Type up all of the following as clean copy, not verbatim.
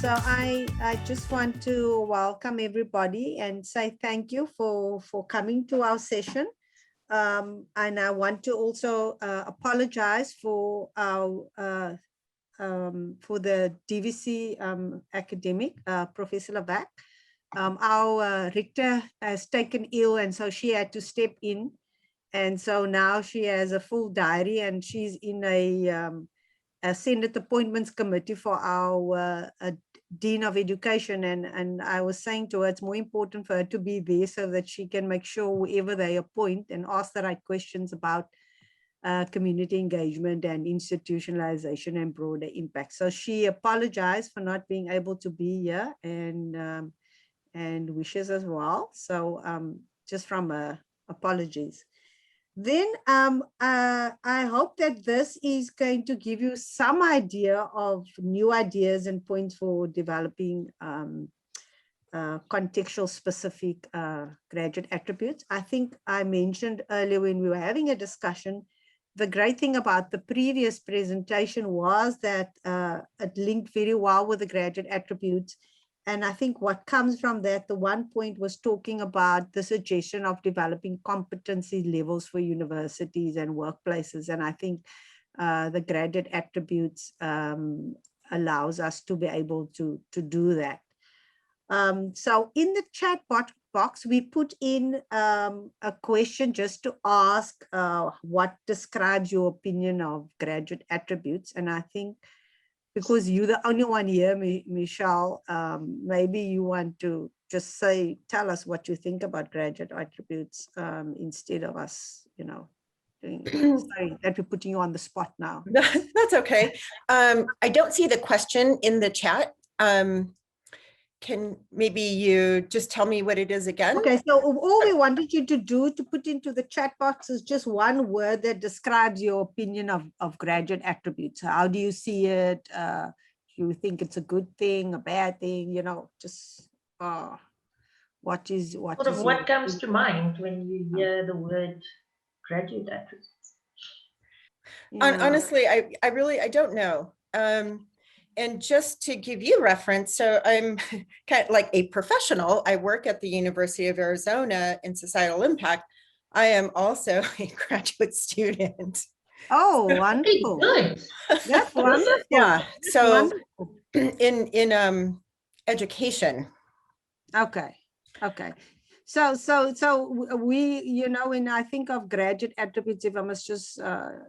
So I just want to welcome everybody and say thank you for coming to our session. And I want to also apologize for our for the DVC academic, Professor Lawack. Our rector has taken ill, and so she had to step in. And so now she has a full diary, and she's in a Senate Appointments Committee for our Dean of Education. And I was saying to her, it's more important for her to be there so that she can make sure whoever they appoint and ask the right questions about community engagement and institutionalization and broader impact. So she apologized for not being able to be here, and wishes as well. So just from apologies. Then I hope that this is going to give you some idea of new ideas and points for developing contextual specific graduate attributes. I think I mentioned earlier when we were having a discussion, the great thing about the previous presentation was that it linked very well with the graduate attributes. And I think what comes from that, the one point was talking about the suggestion of developing competency levels for universities and workplaces. And I think the graduate attributes allows us to be able to do that. So in the chat box, we put in a question just to ask what describes your opinion of graduate attributes. And I think because you're the only one here, Michelle, maybe you want to just tell us what you think about graduate attributes instead of us, sorry that we're putting you on the spot now. That's okay. I don't see the question in the chat. Can maybe you just tell me what it is again? Okay, so all we wanted you to do to put into the chat box is just one word that describes your opinion of graduate attributes. How do you see it? Do you think it's a good thing, a bad thing? Just what comes to mind when you hear the word graduate attributes? Honestly, I don't know. And just to give you reference, so I'm kind of like a professional. I work at the University of Arizona in societal impact. I am also a graduate student. Oh, wonderful. Good. That's wonderful. Yeah. So wonderful. in education. Okay. Okay. So we, when I think of graduate attributes, if I must just, talk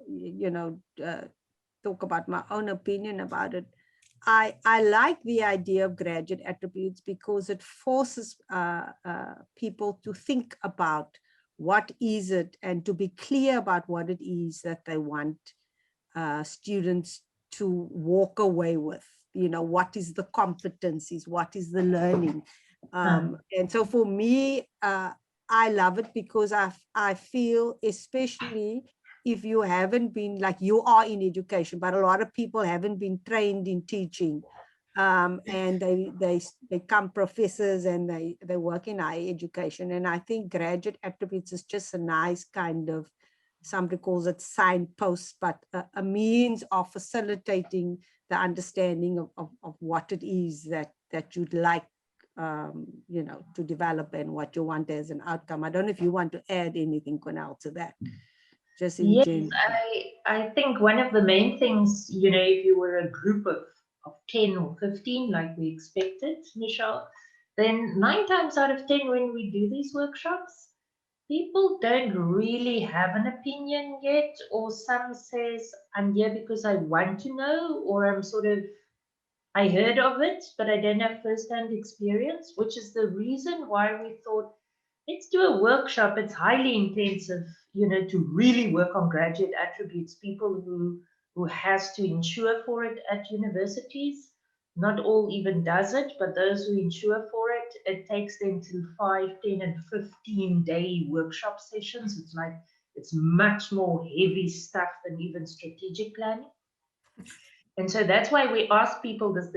about my own opinion about it, I like the idea of graduate attributes because it forces people to think about what is it and to be clear about what it is that they want students to walk away with. What is the competencies, what is the learning? And so for me, I love it because I feel, especially if you haven't been, like you are in education, but a lot of people haven't been trained in teaching, and they become professors and they work in higher education. And I think graduate attributes is just a nice kind of, somebody calls it signpost, but a means of facilitating the understanding of what it is that you'd like to develop and what you want as an outcome. I don't know if you want to add anything, Cornel, to that. Just in general. I think one of the main things, if you were a group of 10 or 15, like we expected, Michelle, then 9 times out of 10, when we do these workshops, people don't really have an opinion yet, or some says, I'm here because I want to know, or I heard of it, but I don't have first-hand experience, which is the reason why we thought, let's do a workshop. It's highly intensive, to really work on graduate attributes, people who has to insure for it at universities. Not all even does it, but those who insure for it, it takes them to 5, 10, and 15-day workshop sessions. It's much more heavy stuff than even strategic planning. And so that's why we ask people this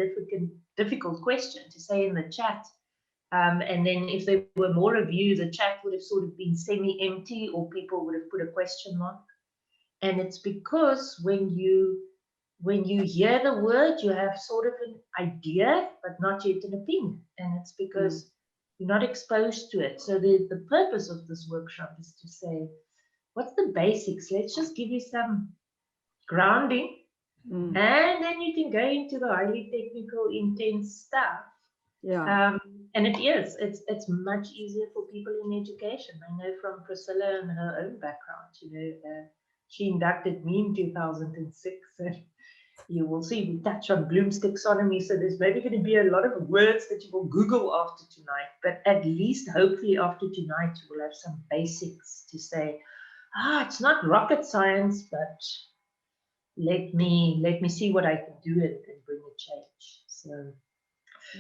difficult question to say in the chat. And then if there were more of you, the chat would have sort of been semi-empty, or people would have put a question mark. And it's because when you when you hear the word, you have sort of an idea, but not yet an opinion. And it's because you're not exposed to it. So the purpose of this workshop is to say, what's the basics? Let's just give you some grounding. And then you can go into the highly technical, intense stuff. Yeah. And it's much easier for people in education. I know from Priscilla and her own background, she inducted me in 2006. And you will see we touch on Bloom's taxonomy. So there's maybe going to be a lot of words that you will Google after tonight. But at least, hopefully, after tonight, you will have some basics to say, it's not rocket science, but let me see what I can do and bring a change.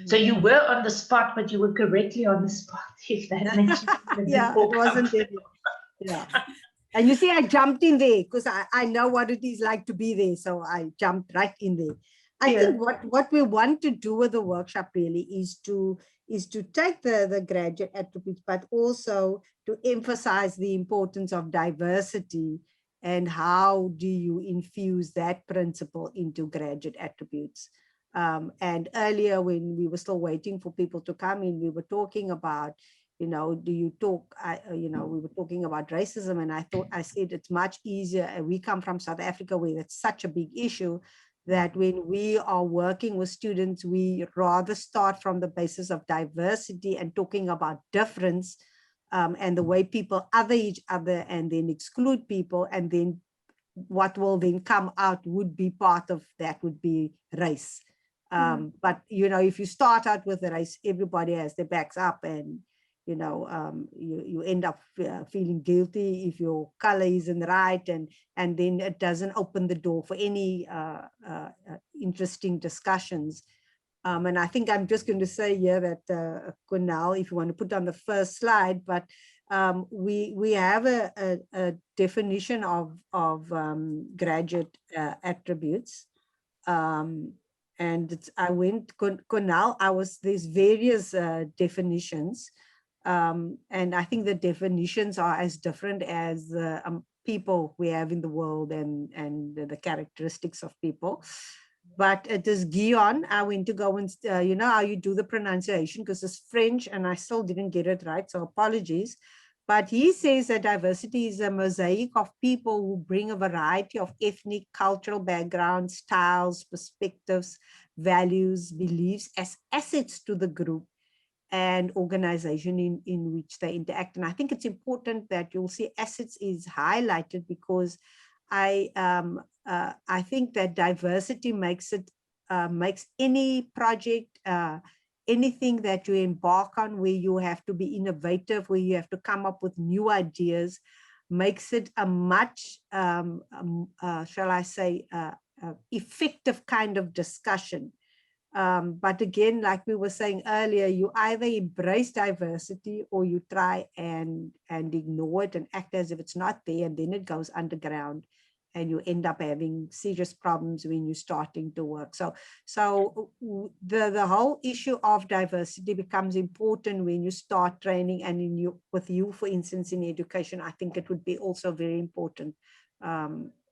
So you were on the spot, but you were correctly on the spot, if that makes you feel a bit Yeah, more it wasn't it. Yeah. And you see, I jumped in there because I know what it is like to be there. So I jumped right in there. I think what we want to do with the workshop really is to take the graduate attributes, but also to emphasize the importance of diversity and how do you infuse that principle into graduate attributes. And earlier when we were still waiting for people to come in, we were talking about, do you talk, we were talking about racism, and I said it's much easier. And we come from South Africa where that's such a big issue that when we are working with students, we rather start from the basis of diversity and talking about difference and the way people other each other and then exclude people. And then what will then come out would be part of that would be race. But, if you start out with the race, everybody has their backs up and, you end up feeling guilty if your color isn't right, and then it doesn't open the door for any interesting discussions. And I think I'm just going to say here that Cornel, if you want to put on the first slide, but we have a definition of graduate attributes. And I went, Cornel, there's various definitions. And I think the definitions are as different as people we have in the world and the characteristics of people. But it is Guion. I went to go and, how you do the pronunciation because it's French and I still didn't get it right. So apologies. But he says that diversity is a mosaic of people who bring a variety of ethnic, cultural backgrounds, styles, perspectives, values, beliefs as assets to the group and organization in which they interact. And I think it's important that you'll see assets is highlighted because I think that diversity makes any project, anything that you embark on where you have to be innovative, where you have to come up with new ideas, makes it a much, shall I say, effective kind of discussion. But again, like we were saying earlier, you either embrace diversity or you try and ignore it and act as if it's not there, and then it goes underground and you end up having serious problems when you're starting to work. So the whole issue of diversity becomes important when you start training, and with you, for instance, in education, I think it would be also very important.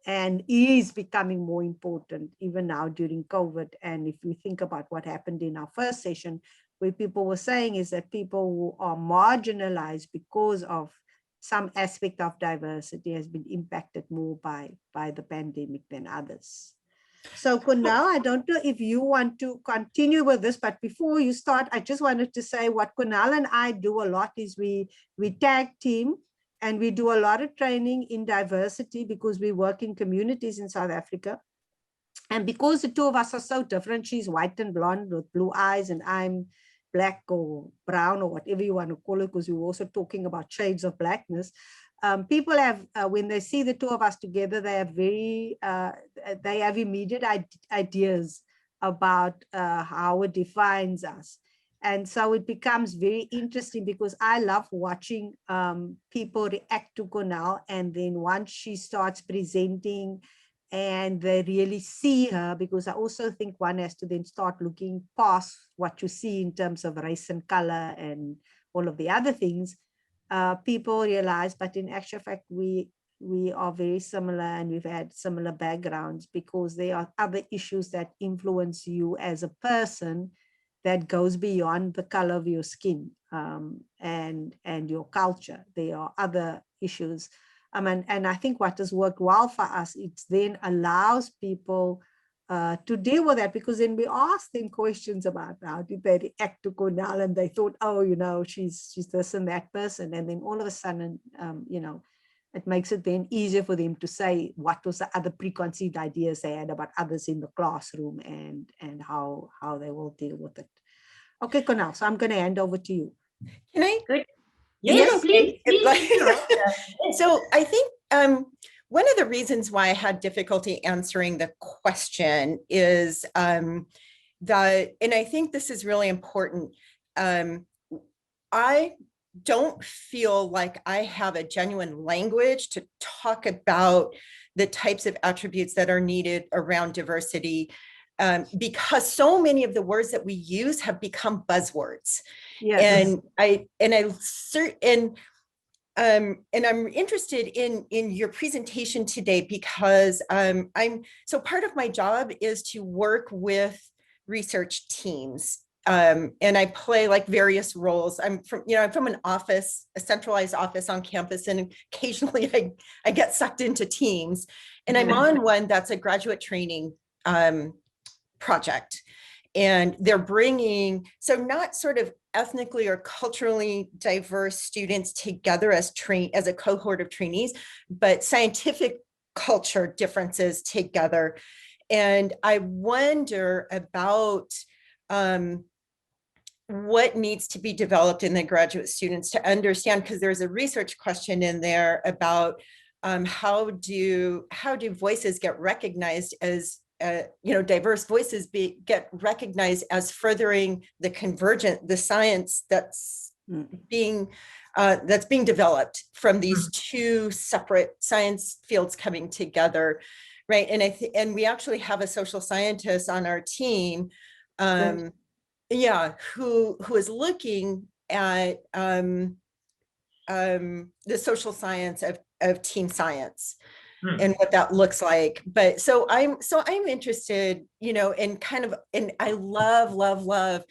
And is becoming more important even now during COVID. And if we think about what happened in our first session, where people were saying is that people who are marginalized because of some aspect of diversity has been impacted more by the pandemic than others. So Cornel, I don't know if you want to continue with this, but before you start, I just wanted to say what Cornel and I do a lot is we tag team. And we do a lot of training in diversity because we work in communities in South Africa. And because the two of us are so different, she's white and blonde with blue eyes, and I'm black or brown or whatever you want to call it, because we were also talking about shades of blackness. People have, when they see the two of us together, they have immediate ideas about how it defines us. And so it becomes very interesting because I love watching people react to Cornel. And then once she starts presenting and they really see her, because I also think one has to then start looking past what you see in terms of race and color and all of the other things, people realize, but in actual fact, we we are very similar and we've had similar backgrounds, because there are other issues that influence you as a person that goes beyond the color of your skin, and your culture. There are other issues. And I think what has worked well for us, it then allows people to deal with that, because then we ask them questions about how did they react to Cornel, and they thought, oh, she's this and that person. And then all of a sudden, it makes it then easier for them to say what was the other preconceived ideas they had about others in the classroom, and how they will deal with it. Okay, Cornel, so I'm going to hand over to you. Can I? Good. Yes, please. So I think one of the reasons why I had difficulty answering the question is that, and I think this is really important, I don't feel like I have a genuine language to talk about the types of attributes that are needed around diversity, because so many of the words that we use have become buzzwords. Yes. And I'm interested in your presentation today, because part of my job is to work with research teams. And I play like various roles. I'm from an office, a centralized office on campus, and occasionally I get sucked into teams, and I'm on one that's a graduate training project. And they're bringing, so not sort of ethnically or culturally diverse students together as a cohort of trainees, but scientific culture differences together. And I wonder about what needs to be developed in the graduate students to understand, because there's a research question in there about how do voices get recognized as diverse voices get recognized as furthering the science that's being developed from these two separate science fields coming together, right? And we actually have a social scientist on our team, who is looking at the social science of team science. And what that looks like. But so I'm interested, and I love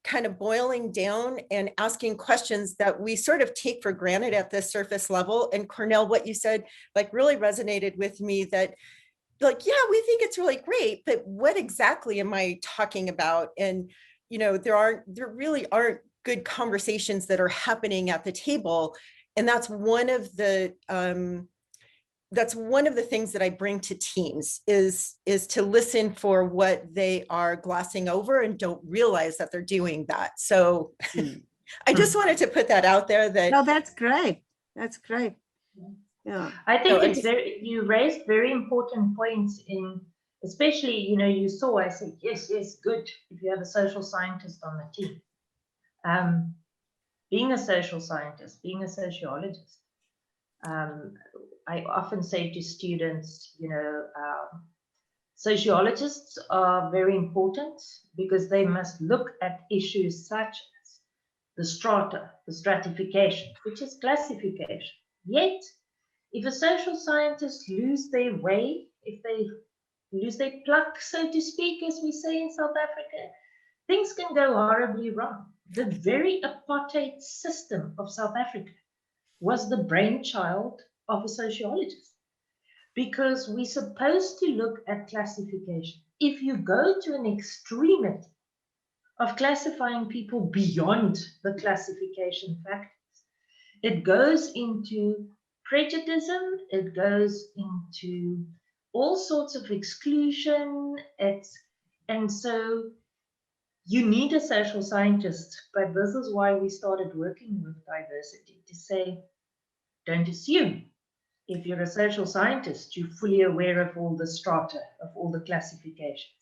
kind of boiling down and asking questions that we sort of take for granted at the surface level. And Cornel, what you said like really resonated with me, that like, yeah, we think it's really great, but what exactly am I talking about? And, there really aren't good conversations that are happening at the table. And that's one of the things that I bring to teams is to listen for what they are glossing over and don't realize that they're doing that. So I just wanted to put that out there. No, that's great. That's great. Yeah. I think you raised very important points in, especially, you saw, I said, yes, good. If you have a social scientist on the team, being a social scientist, being a sociologist, I often say to students, sociologists are very important because they must look at issues such as the strata, the stratification, which is classification. Yet, if a social scientist lose their way, if they lose their pluck, so to speak, as we say in South Africa, things can go horribly wrong. The very apartheid system of South Africa was the brainchild of a sociologist, because we're supposed to look at classification. If you go to an extremity of classifying people beyond the classification factors, it goes into prejudice, it goes into all sorts of exclusion. And so you need a social scientist, but this is why we started working with diversity, to say, don't assume if you're a social scientist, you're fully aware of all the strata, of all the classifications.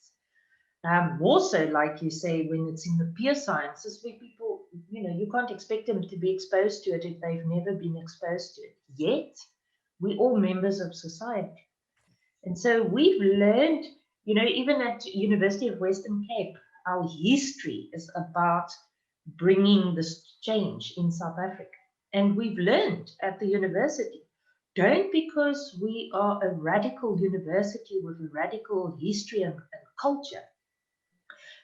More so, like you say, when it's in the peer sciences, where people, you can't expect them to be exposed to it if they've never been exposed to it. Yet, we're all members of society. And so we've learned, even at University of Western Cape, our history is about bringing this change in South Africa. And we've learned at the university don't, because we are a radical university with a radical history and culture,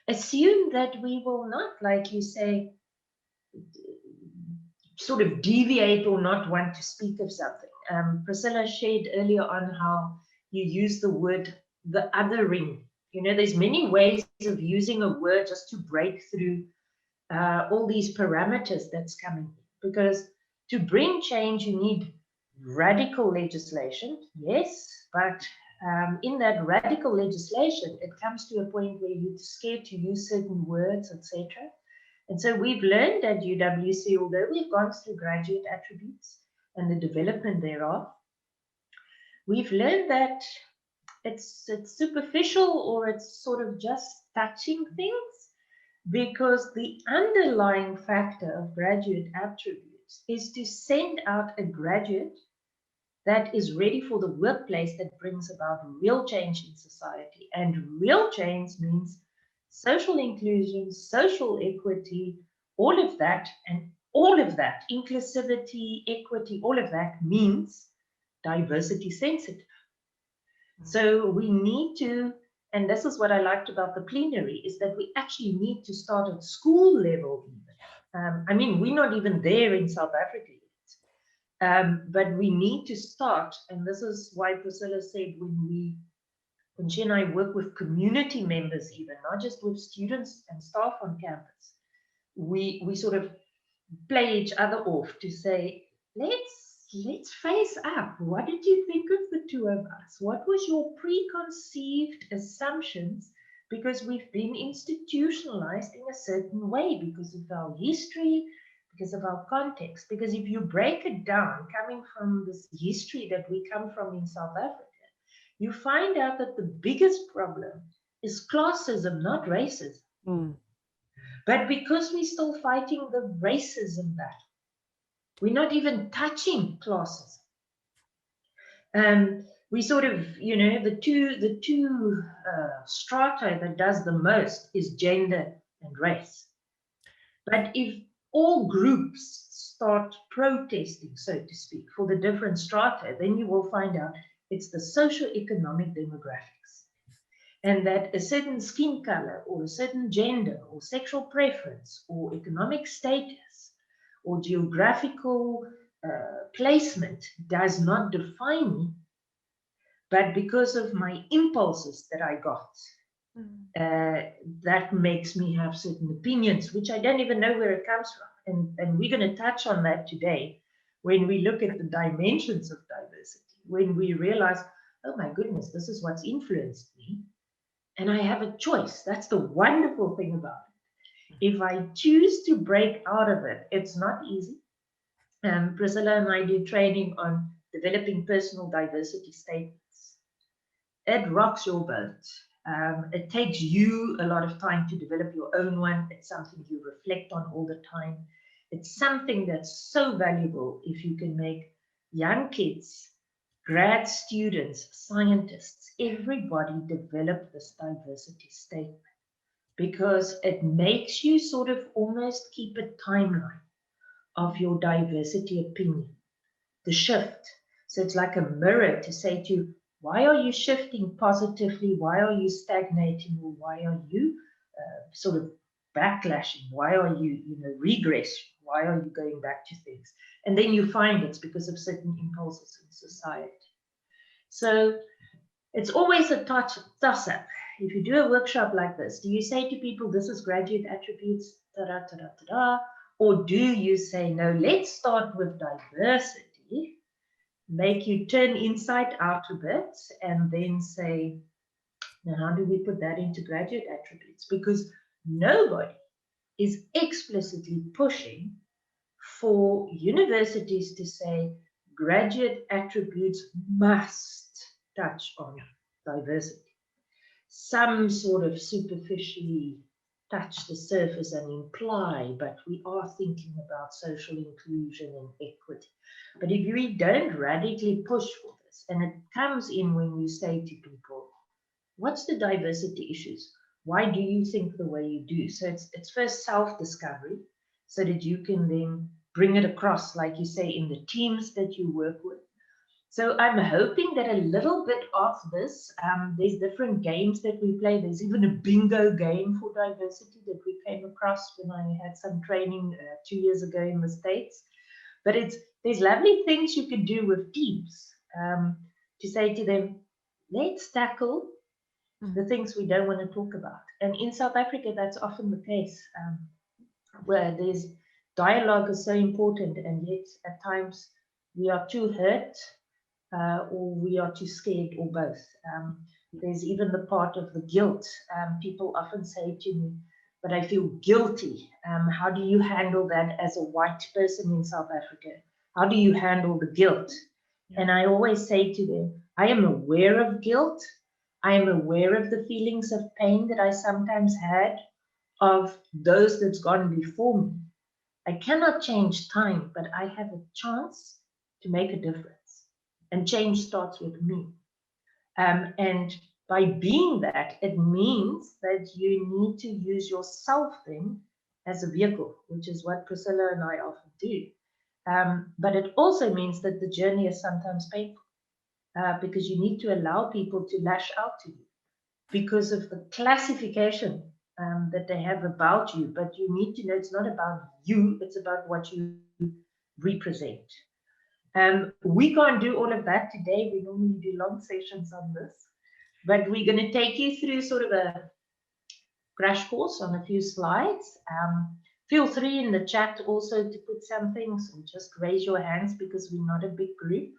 assume that we will not, like you say, sort of deviate or not want to speak of something. Priscilla shared earlier on how you use the word the othering. You know, there's many ways of using a word just to break through all these parameters that's coming. Because to bring change, you need radical legislation, yes, but in that radical legislation, it comes to a point where you're scared to use certain words, etc. And so we've learned at UWC, although we've gone through graduate attributes and the development thereof, we've learned that it's superficial, or it's sort of just touching things, because the underlying factor of graduate attributes is to send out a graduate that is ready for the workplace, that brings about real change in society. And real change means social inclusion, social equity, all of that, and all of that, inclusivity, equity, all of that means diversity sensitive. So we need to, and this is what I liked about the plenary, is that we actually need to start at school level even. I mean, we're not even there in South Africa yet, but we need to start, and this is why Priscilla said when she and I work with community members even, not just with students and staff on campus, we sort of play each other off to say, let's face up. What did you think of the two of us? What was your preconceived assumptions? Because we've been institutionalized in a certain way because of our history, because of our context. Because if you break it down, coming from this history that we come from in South Africa, you find out that the biggest problem is classism, not racism. Mm. But because we're still fighting the racism battle, we're not even touching classism. We sort of, you know, the two strata that does the most is gender and race. But if all groups start protesting, so to speak, for the different strata, then you will find out it's the socio-economic demographics. And that a certain skin color or a certain gender or sexual preference or economic status or geographical placement does not define me, but because of my impulses that I got, that makes me have certain opinions, which I don't even know where it comes from. And we're going to touch on that today when we look at the dimensions of diversity, when we realize, oh my goodness, this is what's influenced me. And I have a choice. That's the wonderful thing about it. If I choose to break out of it, it's not easy. Priscilla and I do training on developing personal diversity statements. It rocks your boat. It takes you a lot of time to develop your own one. It's something you reflect on all the time. It's something that's so valuable if you can make young kids, grad students, scientists, everybody develop this diversity statement, because it makes you sort of almost keep a timeline of your diversity opinion, the shift. So it's like a mirror to say to you, why are you shifting positively? Why are you stagnating? Or why are you sort of backlashing? Why are you, regressing? Why are you going back to things? And then you find it's because of certain impulses in society. So it's always a toss-up. If you do a workshop like this, do you say to people, this is graduate attributes, ta-da, or do you say, no, let's start with diversity, make you turn inside out a bit, and then say, now how do we put that into graduate attributes? Because nobody is explicitly pushing for universities to say graduate attributes must touch on diversity. Some sort of superficially touch the surface and imply, but we are thinking about social inclusion and equity. But if we don't radically push for this, and it comes in when you say to people, what's the diversity issues? Why do you think the way you do? So it's first self-discovery, so that you can then bring it across, like you say, in the teams that you work with. So I'm hoping that a little bit of this, there's different games that we play. There's even a bingo game for diversity that we came across when I had some training 2 years ago in the States. But there's lovely things you can do with teams to say to them, let's tackle the things we don't want to talk about. And in South Africa, that's often the case, where there's dialogue is so important, and yet at times we are too hurt or we are too scared, or both. There's even the part of the guilt. People often say to me, but I feel guilty. How do you handle that as a white person in South Africa? How do you handle the guilt? And I always say to them, I am aware of guilt. I am aware of the feelings of pain that I sometimes had of those that's gone before me. I cannot change time, but I have a chance to make a difference. And change starts with me. And by being that, it means that you need to use yourself then as a vehicle, which is what Priscilla and I often do. But it also means that the journey is sometimes painful because you need to allow people to lash out to you because of the classification that they have about you. But you need to know it's not about you, it's about what you represent. We can't do all of that today. We normally do long sessions on this, but we're going to take you through sort of a crash course on a few slides. Feel free in the chat also to put some things, or just raise your hands because we're not a big group.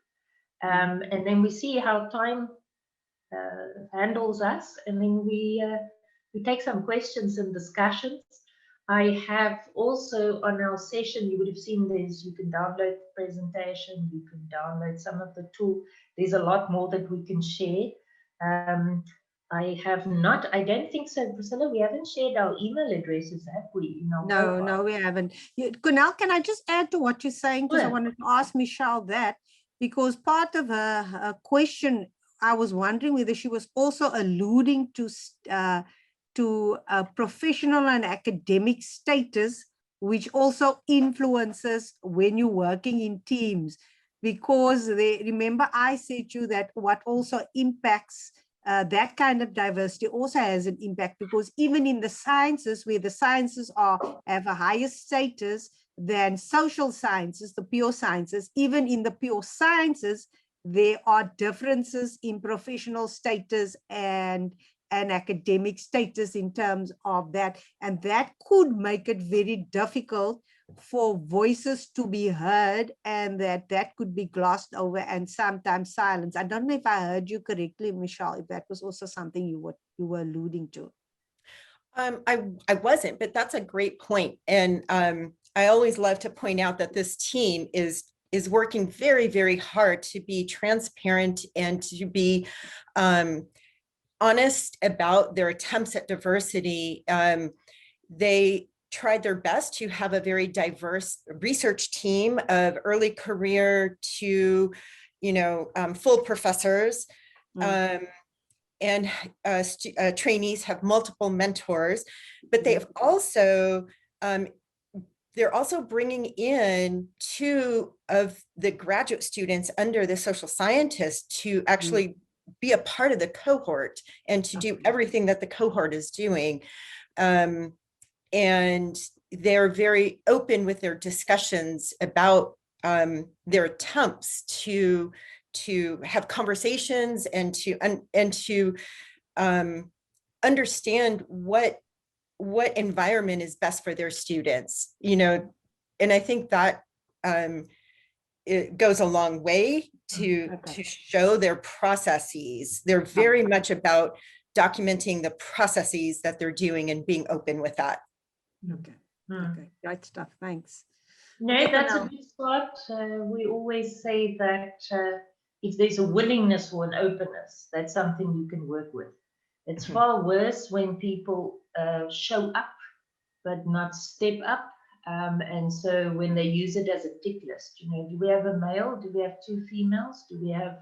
And then we see how time handles us, and then we take some questions and discussions. I have also on our session, you would have seen there's, you can download the presentation, you can download some of the tool. There's a lot more that we can share. I have not, I don't think so, Priscilla, we haven't shared our email addresses, have we? No, we haven't. Cornel, can I just add to what you're saying? Because I wanted to ask Michelle that, because part of her question, I was wondering whether she was also alluding to a professional and academic status, which also influences when you're working in teams. Because remember I said to you that what also impacts that kind of diversity also has an impact, because even in the sciences, where the sciences have a higher status than social sciences, the pure sciences, even in the pure sciences, there are differences in professional status and academic status in terms of that. And that could make it very difficult for voices to be heard, and that could be glossed over and sometimes silenced. I don't know if I heard you correctly, Michelle, if that was also something you were alluding to. I wasn't, but that's a great point. And I always love to point out that this team is working very, very hard to be transparent and to be honest about their attempts at diversity. They tried their best to have a very diverse research team of early career to, full professors. And trainees have multiple mentors, but they have also, they're also bringing in 2 of the graduate students under the social scientists to actually be a part of the cohort and to do everything that the cohort is doing. And they're very open with their discussions about their attempts to have conversations and to understand what environment is best for their students, and I think that it goes a long way to show their processes. They're very much about documenting the processes that they're doing and being open with that. Okay, great stuff, thanks. No, that's a good start. We always say that if there's a willingness or an openness, that's something you can work with. It's far worse when people show up but not step up. And so when they use it as a tick list, do we have a male? Do we have 2 females? Do we have,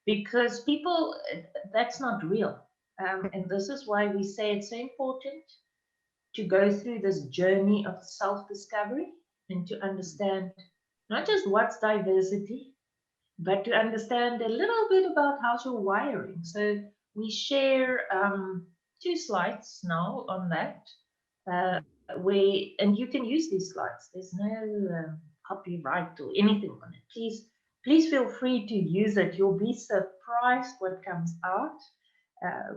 because people, that's not real. And this is why we say it's so important to go through this journey of self-discovery and to understand not just what's diversity, but to understand a little bit about how's your wiring. So we share 2 slides now on that, and you can use these slides. There's no copyright or anything on it. Please feel free to use it. You'll be surprised what comes out.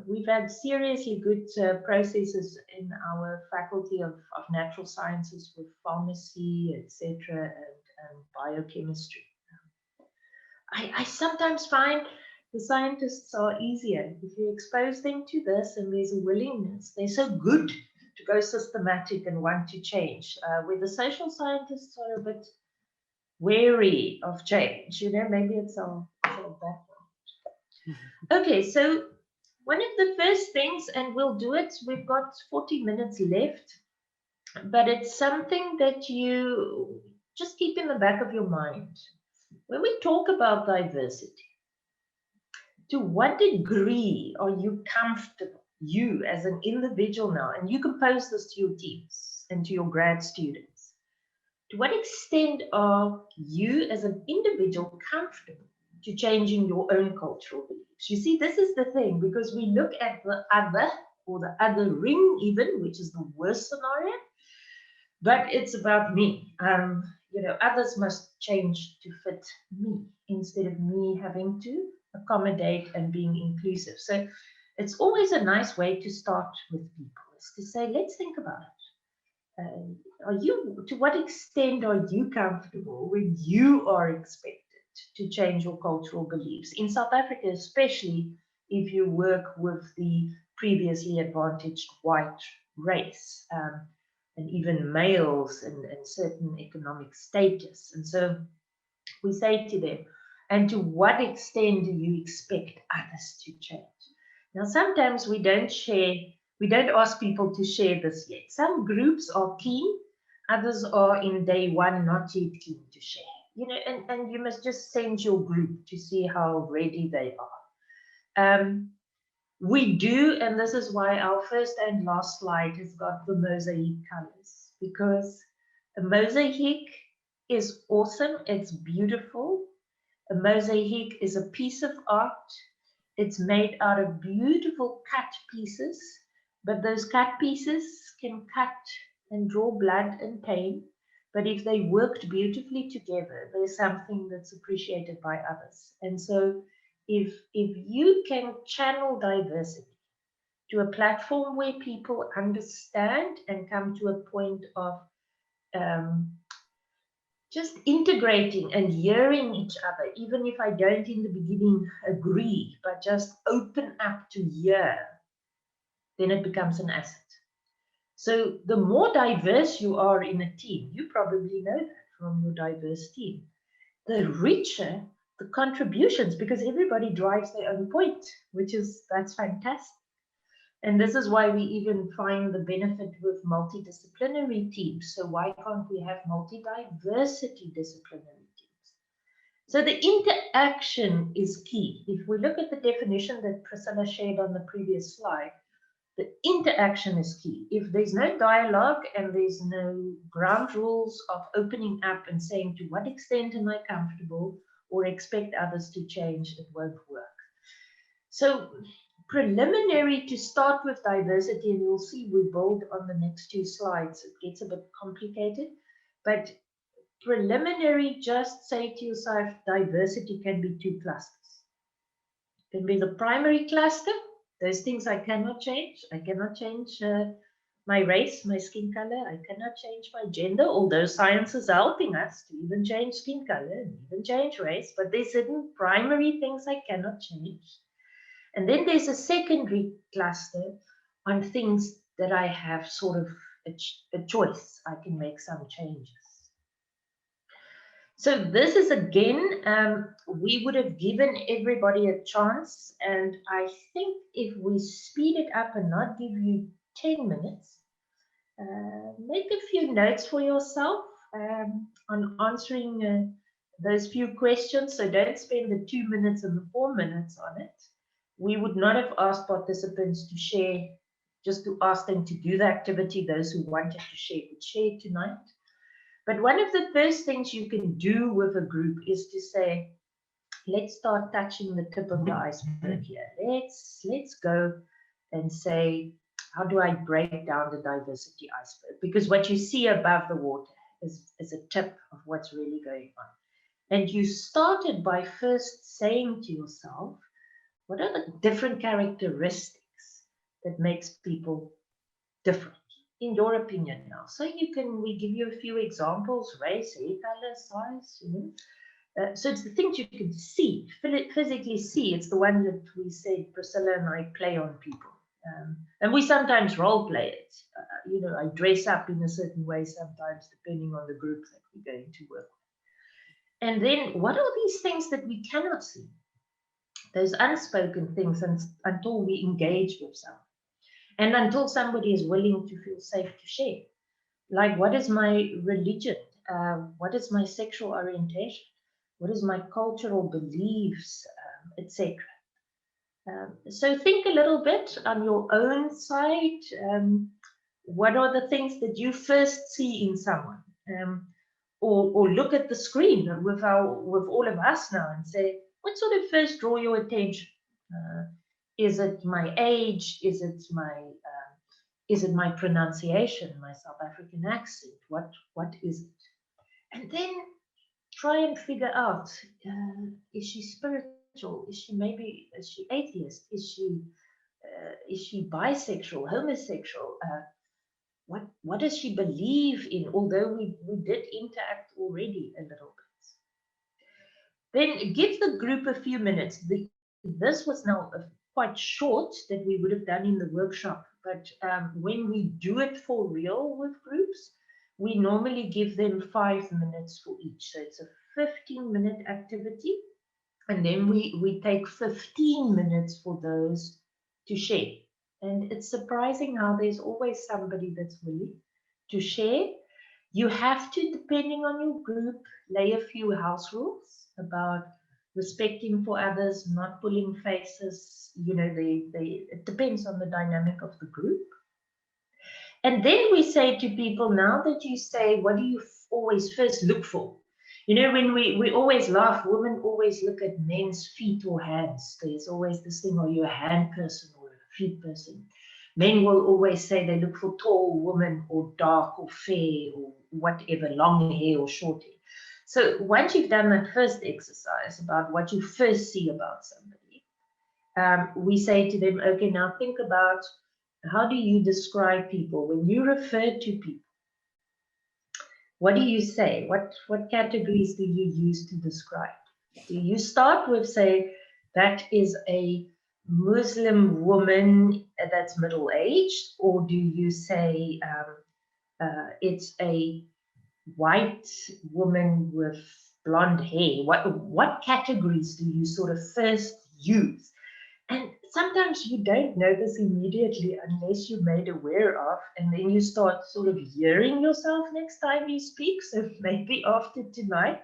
We've had seriously good processes in our Faculty of Natural Sciences with pharmacy, etc., and biochemistry. I sometimes find the scientists are easier. If you expose them to this and there's a willingness, they're so good to go systematic and want to change. Where the social scientists are a bit wary of change, maybe it's our background. Okay, so one of the first things, and we'll do it, we've got 40 minutes left, but it's something that you just keep in the back of your mind. When we talk about diversity, to what degree are you comfortable, you as an individual now, and you can pose this to your teams and to your grad students, to what extent are you as an individual comfortable to changing your own cultural beliefs? You see, this is the thing, because we look at the other, or the other ring even, which is the worst scenario, but it's about me. Others must change to fit me instead of me having to accommodate and being inclusive. So it's always a nice way to start with people, is to say, let's think about it. To what extent are you comfortable when you are expected to change your cultural beliefs? In South Africa, especially if you work with the previously advantaged white race, and even males and certain economic status. And so we say to them, and to what extent do you expect others to change? Now, sometimes we don't ask people to share this yet. Some groups are keen, others are in day one not yet keen to share. And you must just send your group to see how ready they are. We do, and this is why our first and last slide has got the mosaic colors, because a mosaic is awesome, it's beautiful. A mosaic is a piece of art. It's made out of beautiful cut pieces, but those cut pieces can cut and draw blood and pain. But if they worked beautifully together, there's something that's appreciated by others. And so if you can channel diversity to a platform where people understand and come to a point of just integrating and hearing each other, even if I don't in the beginning agree, but just open up to hear, then it becomes an asset. So the more diverse you are in a team, you probably know that from your diverse team, the richer the contributions, because everybody drives their own point, that's fantastic. And this is why we even find the benefit with multidisciplinary teams. So why can't we have multi-diversity disciplinary teams? So the interaction is key. If we look at the definition that Priscilla shared on the previous slide, the interaction is key. If there's no dialogue and there's no ground rules of opening up and saying to what extent am I comfortable or expect others to change, it won't work. So preliminary to start with diversity, and you'll see we build on the next 2 slides. It gets a bit complicated, but preliminary, just say to yourself, diversity can be 2 clusters. It can be the primary cluster. Those things I cannot change. I cannot change my race, my skin color. I cannot change my gender, although science is helping us to even change skin color and even change race. But there's certain primary things I cannot change. And then there's a secondary cluster on things that I have sort of a choice. I can make some changes. So this is again, we would have given everybody a chance. And I think if we speed it up and not give you 10 minutes, make a few notes for yourself on answering those few questions. So don't spend the 2 minutes and the 4 minutes on it. We would not have asked participants to share, just to ask them to do the activity. Those who wanted to share would share tonight. But one of the first things you can do with a group is to say, let's start touching the tip of the iceberg here. Let's go and say, how do I break down the diversity iceberg? Because what you see above the water is a tip of what's really going on. And you started by first saying to yourself, what are the different characteristics that makes people different, in your opinion now? So we give you a few examples: race, hair color, size, so it's the things you can see, physically see. It's the one that we said Priscilla and I play on people. And we sometimes role play it. I dress up in a certain way sometimes, depending on the group that we're going to work with. And then what are these things that we cannot see? Those unspoken things until we engage with someone. And until somebody is willing to feel safe to share. Like, what is my religion? What is my sexual orientation? What is my cultural beliefs, etc. So think a little bit on your own side. What are the things that you first see in someone? Or look at the screen with all of us now and say, what sort of first draw your attention? Is it my age? Is it my pronunciation, my South African accent? What is it? And then try and figure out, is she spiritual? Is she atheist? Is she bisexual, homosexual? What does she believe in? Although we did interact already a little bit. Then give the group a few minutes. This was now quite short that we would have done in the workshop, but when we do it for real with groups, we normally give them 5 minutes for each. So it's a 15-minute activity, and then we take 15 minutes for those to share. And it's surprising how there's always somebody that's willing to share. You have to, depending on your group, lay a few house rules about respecting for others, not pulling faces. It depends on the dynamic of the group. And then we say to people, now that you say, what do you always first look for? When we always laugh, women always look at men's feet or hands. There's always this thing, are you a hand person or a feet person? Men will always say they look for tall women or dark or fair or whatever, long hair or short hair. So once you've done that first exercise about what you first see about somebody, we say to them, okay, now think about, how do you describe people? When you refer to people, what do you say? What categories do you use to describe? Do you start with, say, that is a Muslim woman that's middle-aged? Or do you say it's a white woman with blonde hair? What categories do you sort of first use? And sometimes you don't know this immediately unless you're made aware of, and then you start sort of hearing yourself next time you speak. So maybe after tonight,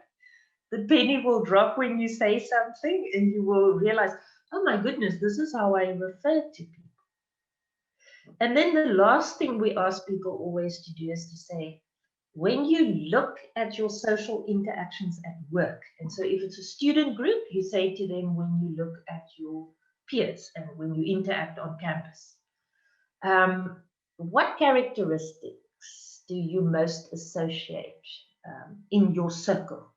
the penny will drop when you say something and you will realize, oh my goodness, this is how I refer to people. And then the last thing we ask people always to do is to say, when you look at your social interactions at work, and so if it's a student group, you say to them, when you look at your peers and when you interact on campus, what characteristics do you most associate in your circle?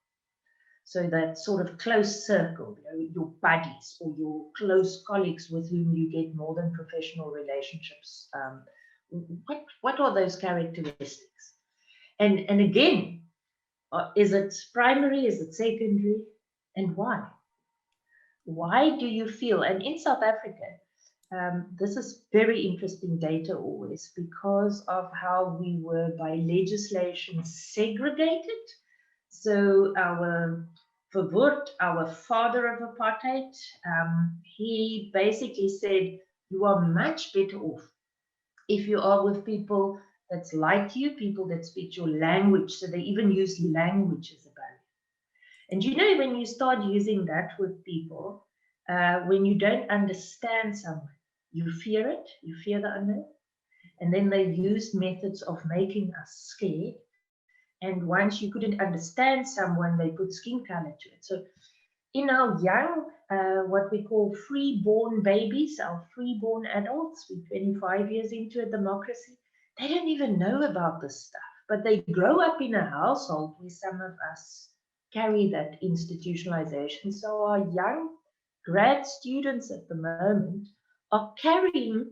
So that sort of close circle, your buddies or your close colleagues with whom you get more than professional relationships. What are those characteristics? And again, is it primary? Is it secondary? And why? Why do you feel, and in South Africa, this is very interesting data always because of how we were by legislation segregated. So our Verwoerd, our father of apartheid, he basically said, you are much better off if you are with people that's like you, people that speak your language. So they even use language as a barrier. And when you start using that with people, when you don't understand someone, you fear it, you fear the unknown. And then they used methods of making us scared. And once you couldn't understand someone, they put skin color to it. So in our young, what we call free-born babies, our free-born adults, we're 25 years into a democracy, they don't even know about this stuff, but they grow up in a household where some of us carry that institutionalization. So our young grad students at the moment are carrying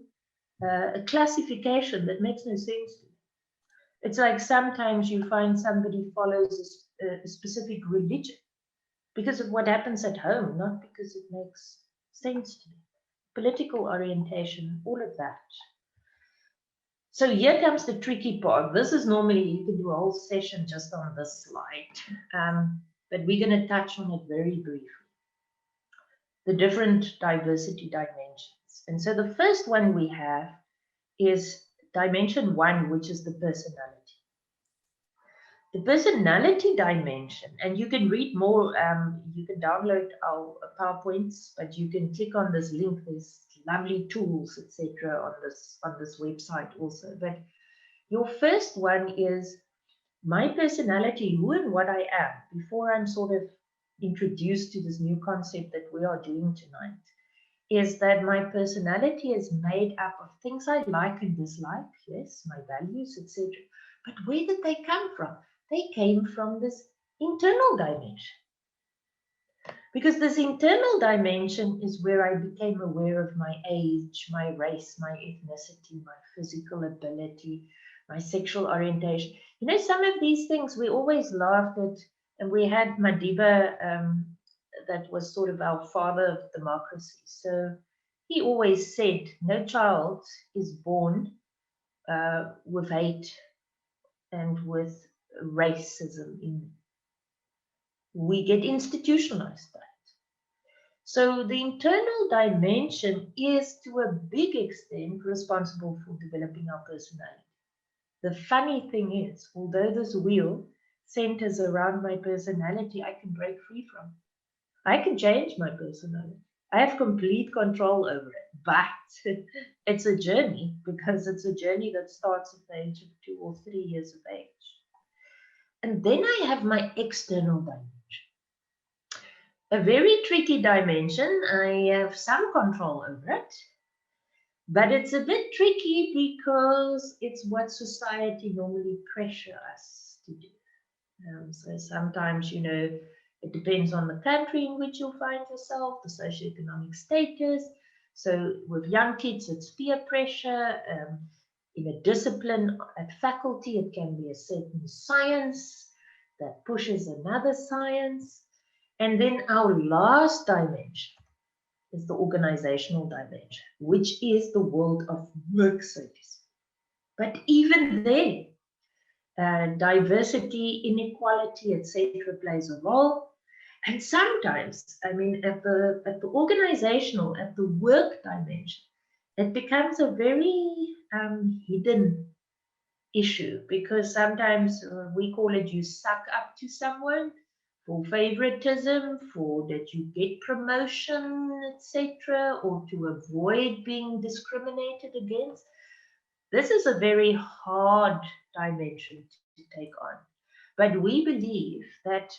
a classification that makes no sense to me. It's like sometimes you find somebody follows a specific religion because of what happens at home, not because it makes sense to them. Political orientation, all of that. So here comes the tricky part. This is normally, you can do a whole session just on this slide, but we're going to touch on it very briefly. The different diversity dimensions. And so the first one we have is dimension 1, which is the personality. The personality dimension, and you can read more, you can download our PowerPoints, but you can click on this link. There's lovely tools, etc. on this website also. But your first one is my personality, who and what I am, before I'm sort of introduced to this new concept that we are doing tonight, is that my personality is made up of things I like and dislike, yes, my values, etc. But where did they come from? They came from this internal dimension. Because this internal dimension is where I became aware of my age, my race, my ethnicity, my physical ability, my sexual orientation. You know, some of these things we always laughed at, and we had Madiba, that was sort of our father of democracy. So he always said, no child is born with hate and with racism in them. We get institutionalized by it. So the internal dimension is to a big extent responsible for developing our personality. The funny thing is, although this wheel centers around my personality, I can break free from it. I can change my personality. I have complete control over it, but it's a journey, because it's a journey that starts at the age of 2 or 3 years of age. And then I have my external dimension. A very tricky dimension. I have some control over it, but it's a bit tricky because it's what society normally pressure us to do. So sometimes, you know, it depends on the country in which you'll find yourself, the socioeconomic status. So with young kids, it's peer pressure. In a discipline at faculty, it can be a certain science that pushes another science. And then our last dimension is the organizational dimension, which is the world of work, so to speak. But even there, diversity, inequality, etc., plays a role. And sometimes, I mean, at the organizational, at the work dimension, it becomes a very hidden issue, because sometimes we call it you suck up to someone for favoritism, for that you get promotion, etc., or to avoid being discriminated against. This is a very hard dimension to take on. But we believe that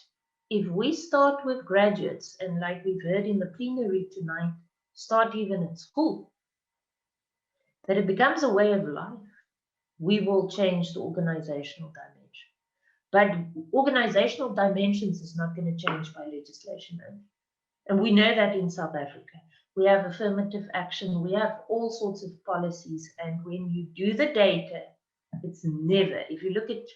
if we start with graduates, and like we've heard in the plenary tonight, start even at school, that it becomes a way of life, we will change the organizational dimension. But organizational dimensions is not going to change by legislation only. And we know that in South Africa. We have affirmative action, we have all sorts of policies, and when you do the data, it's never, if you look at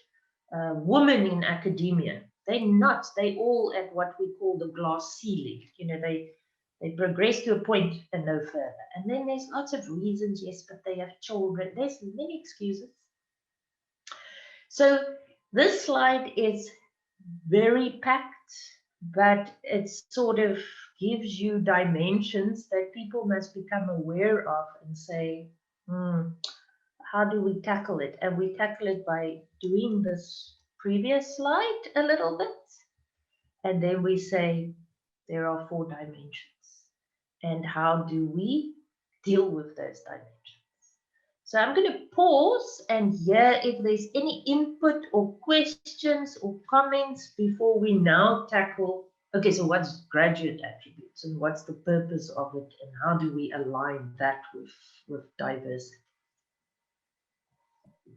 women in academia, they all at what we call the glass ceiling. You know, they progress to a point and no further. And then there's lots of reasons, yes, but they have children. There's many excuses. So this slide is very packed, but it sort of gives you dimensions that people must become aware of and say, how do we tackle it? And we tackle it by doing this previous slide a little bit. And then we say there are 4 dimensions. And how do we deal with those dimensions? So I'm going to pause and hear if there's any input or questions or comments before we now tackle Okay, so what's graduate attributes and what's the purpose of it and how do we align that with diversity?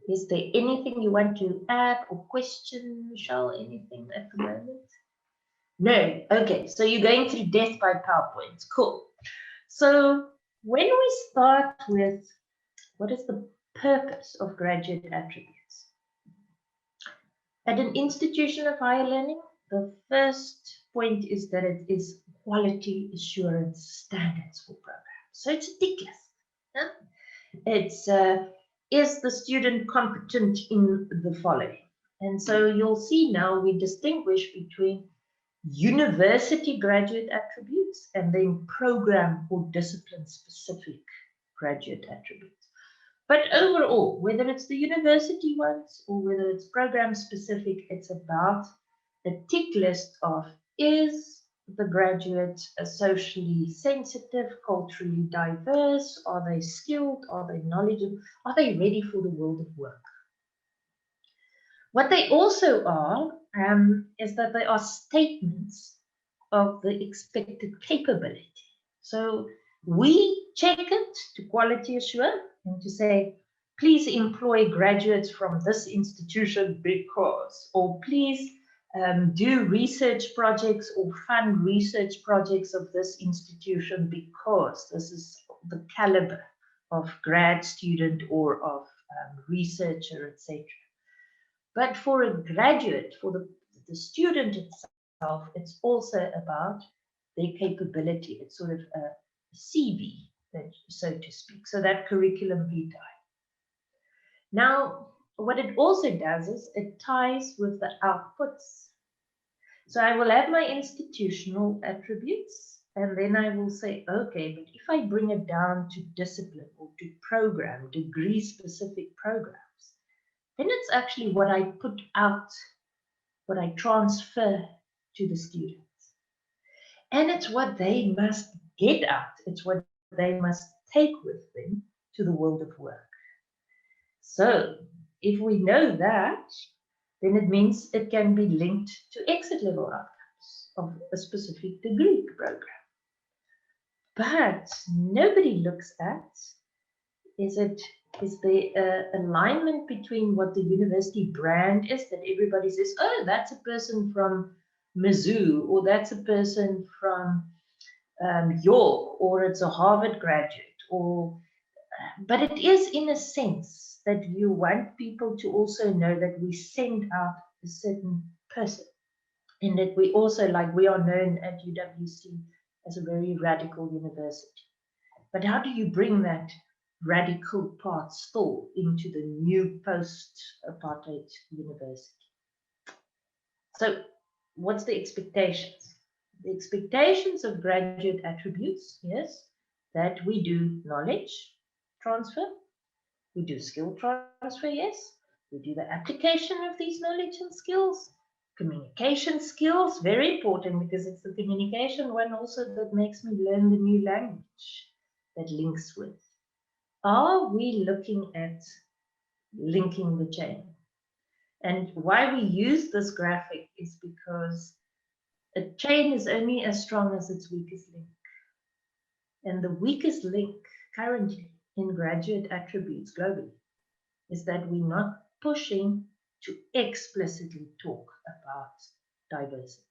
Is there anything you want to add or question, Michelle? Anything at the moment? No. Okay, so you're going through death by PowerPoint. Cool. So when we start with what is the purpose of graduate attributes? At an institution of higher learning, the first point is that it is quality assurance standards for programs. So it's a tick list. Huh? It's is the student competent in the following? And so you'll see now we distinguish between university graduate attributes and then program or discipline specific graduate attributes. But overall, whether it's the university ones or whether it's program specific, it's about a tick list of is the graduate socially sensitive, culturally diverse, are they skilled, are they knowledgeable, are they ready for the world of work? What they also are is that they are statements of the expected capability. So we check it to quality assure and to say, please employ graduates from this institution because, or please do research projects or fund research projects of this institution because this is the caliber of grad student or of researcher, etc. But for a graduate, for the student itself, it's also about their capability. It's sort of a CV, so to speak. So that curriculum vitae. Now, what it also does is it ties with the outputs. So I will have my institutional attributes, and then I will say, okay, but if I bring it down to discipline or to program, degree-specific programs, then it's actually what I put out, what I transfer to the students. And it's what they must get out. It's what they must take with them to the world of work. So if we know that, then it means it can be linked to exit level outcomes of a specific degree program. But nobody looks at, is the alignment between what the university brand is, that everybody says, oh, that's a person from Mizzou, or that's a person from York, or it's a Harvard graduate, or but it is in a sense that you want people to also know that we send out a certain person, and that we also, like, we are known at UWC as a very radical university. But how do you bring that radical part still into the new post-apartheid university? So what's the expectations? The expectations of graduate attributes, yes, that we do knowledge transfer, we do skill transfer, yes, we do the application of these knowledge and skills, communication skills, very important, because it's the communication one also that makes me learn the new language that links with. Are we looking at linking the chain? And why we use this graphic is because a chain is only as strong as its weakest link. And the weakest link currently in graduate attributes globally is that we're not pushing to explicitly talk about diversity.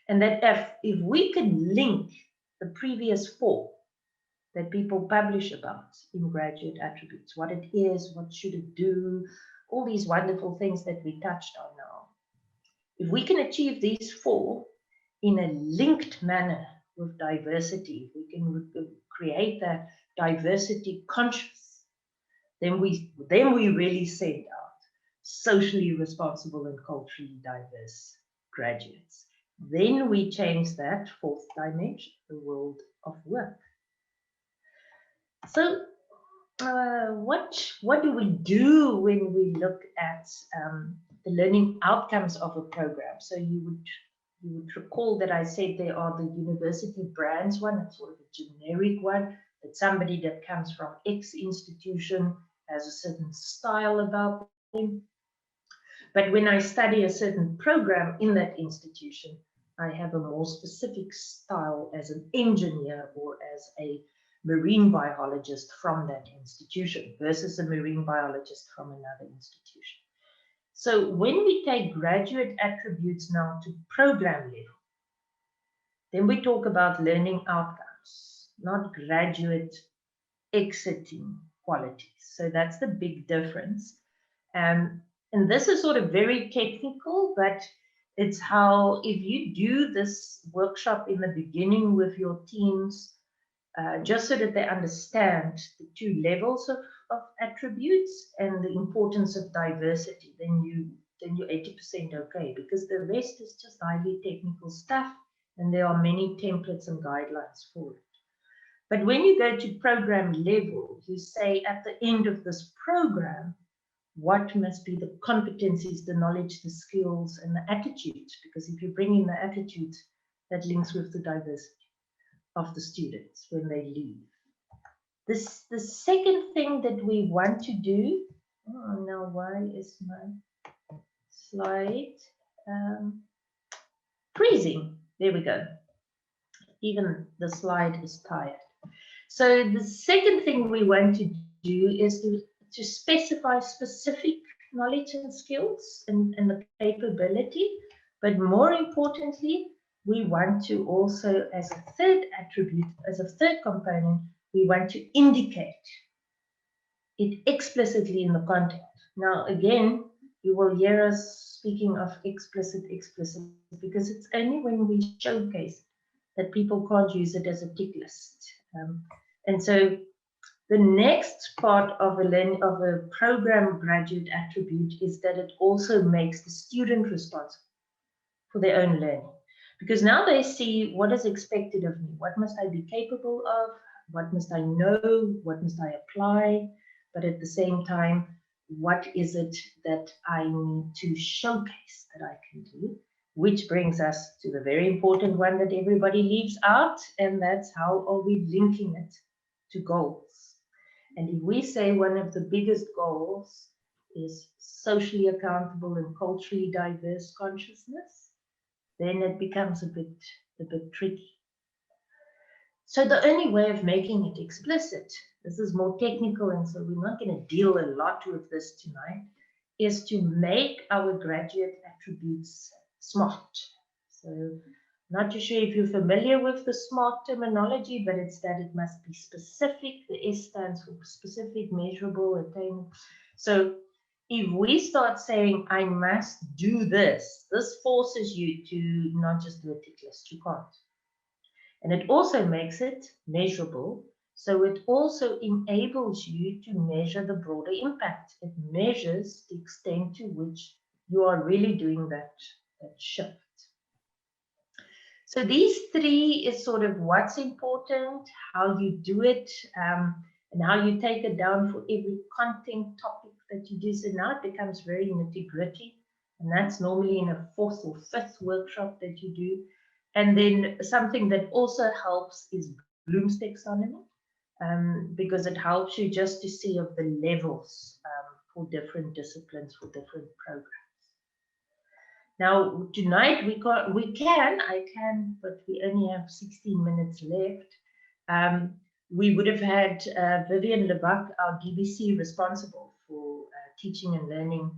And that if we can link the previous four that people publish about in graduate attributes, what it is, what should it do, all these wonderful things that we touched on now. If we can achieve these four in a linked manner with diversity, we can create that diversity conscious, then we really send out socially responsible and culturally diverse graduates. Then we change that fourth dimension, the world of work. So what do we do when we look at the learning outcomes of a program? So you would recall that I said there are the university brands one, it's sort of a generic one, that somebody that comes from X institution has a certain style about them. But when I study a certain program in that institution, I have a more specific style as an engineer or as a marine biologist from that institution versus a marine biologist from another institution. So when we take graduate attributes now to program level, then we talk about learning outcomes, not graduate exiting qualities. So that's the big difference. And this is sort of very technical, but it's how, if you do this workshop in the beginning with your teams, just so that they understand the two levels of attributes and the importance of diversity, then you're 80% okay, because the rest is just highly technical stuff, and there are many templates and guidelines for it. But when you go to program level, you say at the end of this program, what must be the competencies, the knowledge, the skills, and the attitudes? Because if you bring in the attitudes, that links with the diversity of the students when they leave. The second thing that we want to do, oh, now why is my slide freezing? There we go. Even the slide is tired. So the second thing we want to do is to specify specific knowledge and skills and the capability, but more importantly, we want to also, as a third attribute, as a third component, we want to indicate it explicitly in the content. Now, again, you will hear us speaking of explicit, because it's only when we showcase that people can't use it as a tick list. And so the next part of a program graduate attribute is that it also makes the student responsible for their own learning. Because now they see what is expected of me. What must I be capable of? What must I know? What must I apply? But at the same time, what is it that I need to showcase that I can do? Which brings us to the very important one that everybody leaves out, and that's how are we linking it to goals? And if we say one of the biggest goals is socially accountable and culturally diverse consciousness, then it becomes a bit tricky. So the only way of making it explicit, this is more technical, and so we're not going to deal a lot with this tonight, is to make our graduate attributes SMART. So not too sure if you're familiar with the SMART terminology, but it's that it must be specific. The S stands for specific, measurable, attainable. So if we start saying, I must do this, this forces you to not just do a tick list. You can't. And it also makes it measurable. So it also enables you to measure the broader impact. It measures the extent to which you are really doing that shift. So these three is sort of what's important, how you do it, and how you take it down for every content topic that you do. So now it becomes very nitty-gritty, and that's normally in a 4th or 5th workshop that you do. And then something that also helps is Bloom's taxonomy, because it helps you just to see of the levels for different disciplines, for different programs. Now, tonight I can, but we only have 16 minutes left. We would have had Vivienne Lawack, our DBC, responsible for teaching and learning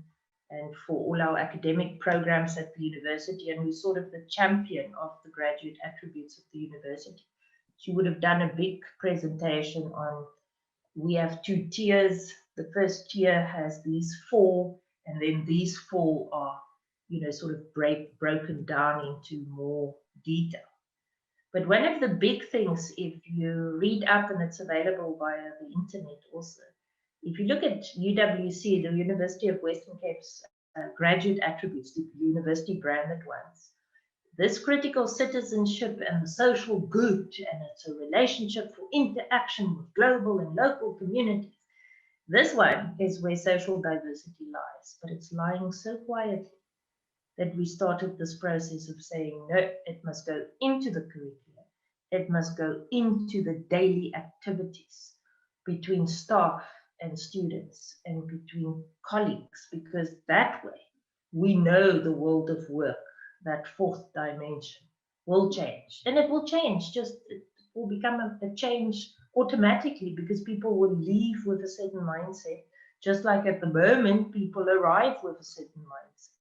and for all our academic programs at the university, and we're sort of the champion of the graduate attributes of the university. She would have done a big presentation on, we have 2 tiers. The first tier has these 4, and then these 4 are, sort of broken down into more detail. But one of the big things, if you read up, and it's available via the internet also, if you look at UWC, the University of Western Cape's graduate attributes, the university branded ones, this critical citizenship and the social good, and it's a relationship for interaction with global and local communities. This one is where social diversity lies, but it's lying so quietly that we started this process of saying, no, it must go into the curriculum. It must go into the daily activities between staff and students and between colleagues, because that way we know the world of work that fourth dimension will change. And it will change, just it will become a change automatically because people will leave with a certain mindset, just like at the moment people arrive with a certain mindset.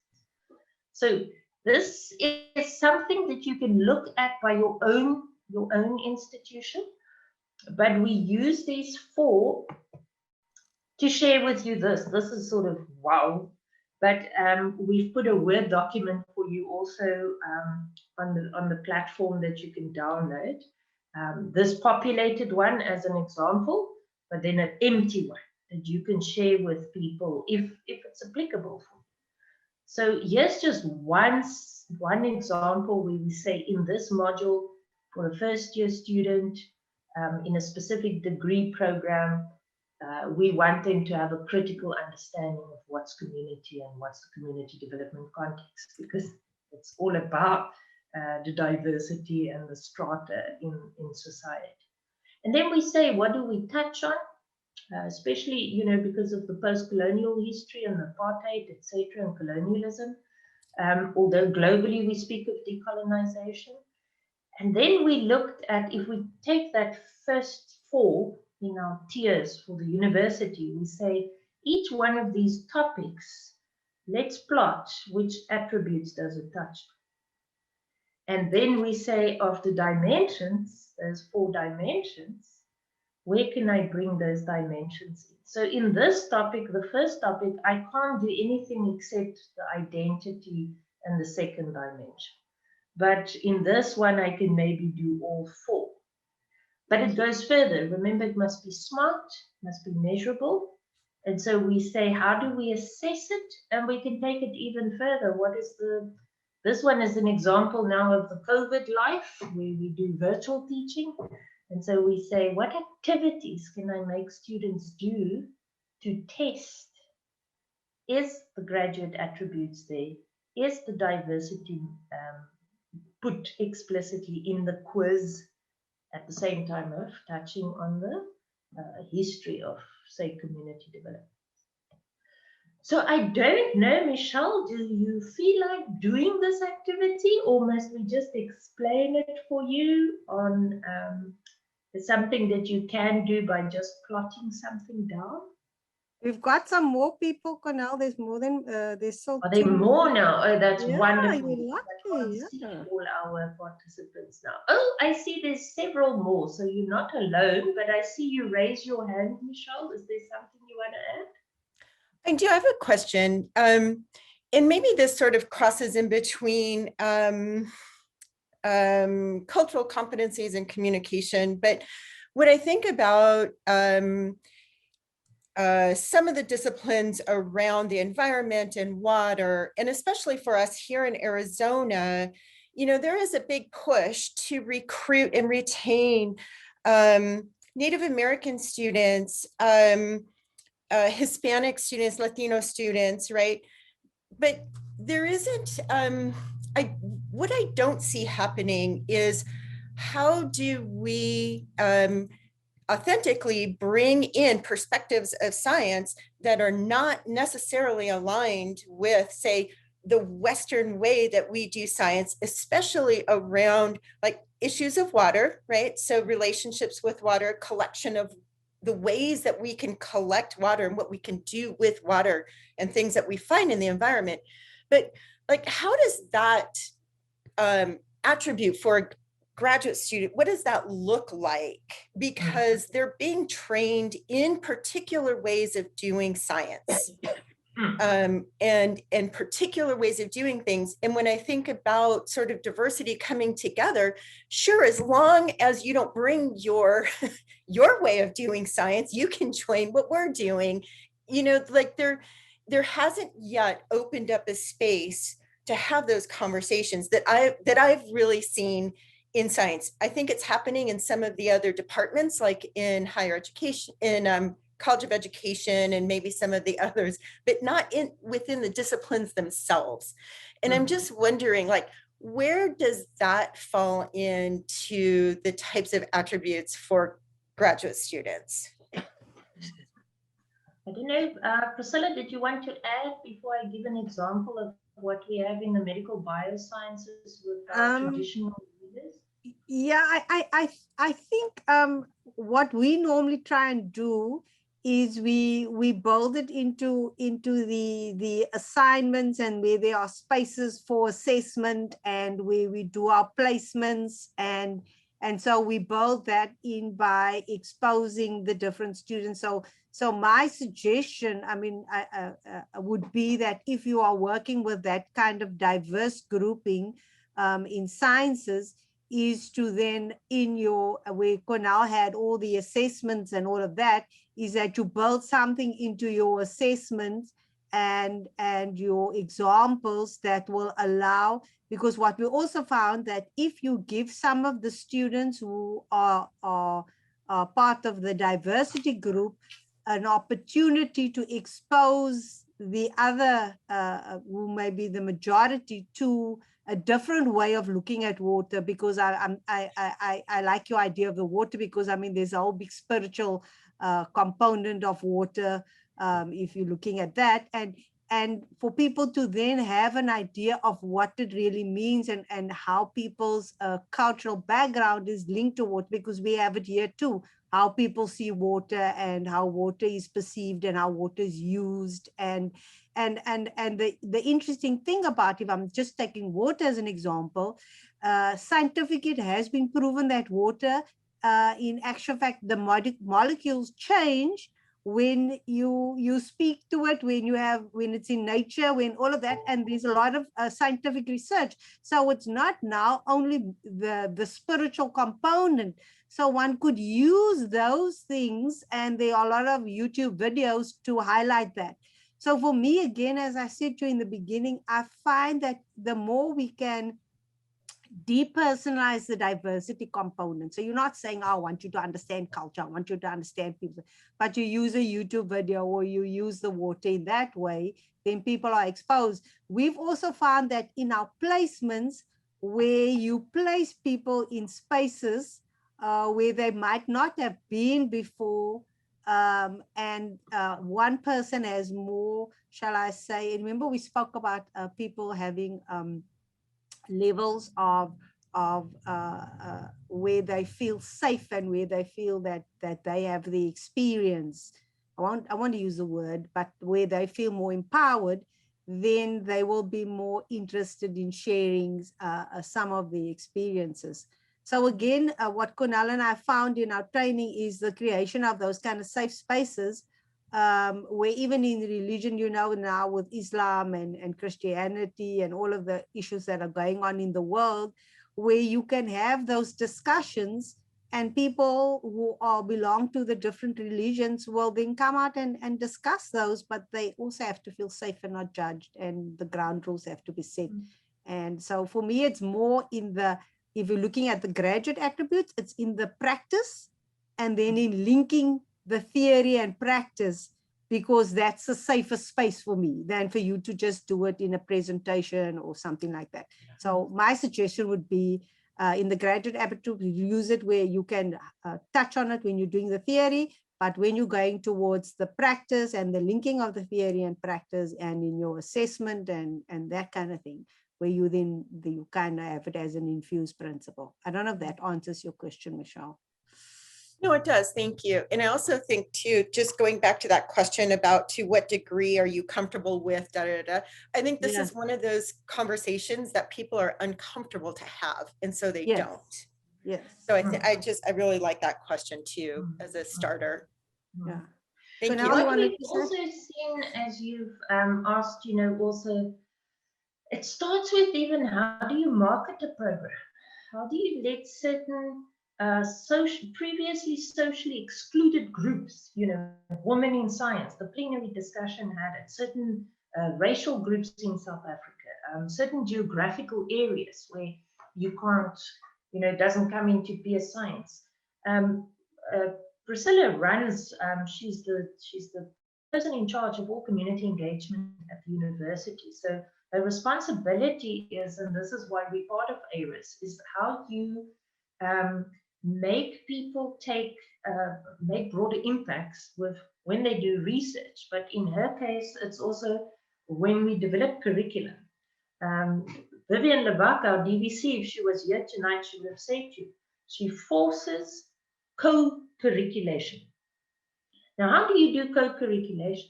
So this is something that you can look at by your own institution, but we use these four to share with you this. This is sort of wow, but we've put a Word document for you also on the platform that you can download. This populated one as an example, but then an empty one that you can share with people if it's applicable for you. So here's just one example where we say in this module for a first year student in a specific degree program, we want them to have a critical understanding of what's community and what's the community development context, because it's all about the diversity and the strata in society. And then we say, what do we touch on? Especially, you know, because of the post-colonial history and apartheid, etc., and colonialism. Although globally we speak of decolonization. And then we looked at, if we take that first four in our tiers for the university, we say each one of these topics, let's plot which attributes does it touch. And then we say of the dimensions, there's 4 dimensions, where can I bring those dimensions in? So in this topic, the first topic, I can't do anything except the identity and the second dimension. But in this one, I can maybe do all 4. But it goes further. Remember, it must be smart, must be measurable. And so we say, how do we assess it? And we can take it even further. What is this one is an example now of the COVID life, where we do virtual teaching. And so we say, what activities can I make students do to test? Is the graduate attributes there? Is the diversity put explicitly in the quiz at the same time of touching on the history of, say, community development? So I don't know, Michelle, do you feel like doing this activity, or must we just explain it for you on something that you can do by just plotting something down? We've got some more people, Cornel. There's more than there's still Are there 2 more now? Oh, that's Yeah, wonderful. you're lucky. I can't see Yeah. all our participants now. Oh, I see there's several more. So you're not alone, but I see you raise your hand, Michelle. Is there something you want to add? I do have a question. And maybe this sort of crosses in between cultural competencies and communication. But when I think about some of the disciplines around the environment and water, and especially for us here in Arizona, you know, there is a big push to recruit and retain Native American students, Hispanic students, Latino students, right? But there isn't, what I don't see happening is how do we authentically bring in perspectives of science that are not necessarily aligned with, say, the Western way that we do science, especially around like issues of water, right? So relationships with water, collection of the ways that we can collect water and what we can do with water and things that we find in the environment. But like, how does that attribute for a graduate student, what does that look like? Because they're being trained in particular ways of doing science. And particular ways of doing things. And when I think about sort of diversity coming together, sure, as long as you don't bring your way of doing science, you can join what we're doing. You know, like there hasn't yet opened up a space to have those conversations that I've really seen in science. I think it's happening in some of the other departments, like in higher education, in College of Education, and maybe some of the others, but not within the disciplines themselves. And I'm just wondering, like, where does that fall into the types of attributes for graduate students? I don't know, Priscilla, did you want to add before I give an example of what we have in the medical biosciences with our Um, traditional leaders? Yeah, I think what we normally try and do is we build it into the assignments, and where there are spaces for assessment, and where we do our placements, and so we build that in by exposing the different students. So my suggestion, I mean, would be that if you are working with that kind of diverse grouping in sciences, is to then in your, where Cornel had all the assessments and all of that, is that you build something into your assessments and your examples that will allow, because what we also found that if you give some of the students who are part of the diversity group an opportunity to expose the other, who may be the majority, to a different way of looking at water, because I like your idea of the water, because I mean there's a whole big spiritual component of water, if you're looking at that, and for people to then have an idea of what it really means, and how people's cultural background is linked to water, because we have it here too, how people see water and how water is perceived and how water is used, and the interesting thing about, if I'm just taking water as an example, scientifically it has been proven that water, in actual fact, the molecules change when you speak to it, when it's in nature, when all of that, and there's a lot of scientific research. So it's not now only the spiritual component. So one could use those things, and there are a lot of YouTube videos to highlight that. So for me, again, as I said to you in the beginning, I find that the more we can depersonalize the diversity component. So you're not saying, oh, I want you to understand culture, I want you to understand people, but you use a YouTube video or you use the water in that way, then people are exposed. We've also found that in our placements, where you place people in spaces where they might not have been before, and one person has more, shall I say, remember we spoke about people having levels of where they feel safe and where they feel that they have the experience. I want to use the word, but where they feel more empowered, then they will be more interested in sharing some of the experiences. So again, what Cornel and I found in our training is the creation of those kind of safe spaces, where even in religion, you know, now with Islam and Christianity and all of the issues that are going on in the world, where you can have those discussions, and people who belong to the different religions will then come out and discuss those, but they also have to feel safe and not judged, and the ground rules have to be set. And so for me, it's more in the, if you're looking at the graduate attributes, it's in the practice, and then in linking the theory and practice, because that's a safer space for me than for you to just do it in a presentation or something like that. So my suggestion would be in the graduate aptitude, use it where you can touch on it when you're doing the theory, but when you're going towards the practice and the linking of the theory and practice, and in your assessment and that kind of thing, where you then you kind of have it as an infused principle. I don't know if that answers your question, Michelle. No, it does. Thank you. And I also think too, just going back to that question about to what degree are you comfortable with, I think this is one of those conversations that people are uncomfortable to have. And so they don't. Yes. So I really like that question too, as a starter. Yeah. Thank you. you. What we've also seen, as you've asked, you know, also, it starts with even how do you market a program? How do you let certain previously socially excluded groups, you know, women in science, the plenary discussion had it, certain racial groups in South Africa, certain geographical areas where you can't, you know, it doesn't come into peer science. Priscilla runs, she's the person in charge of all community engagement at the university. So the responsibility is, and this is why we're part of ARIS, is how you make people make broader impacts with when they do research. But in her case, it's also when we develop curriculum. Vivienne Lawack, our DVC, if she was here tonight, she would have said to you, she forces co-curriculation. Now, how do you do co-curriculation?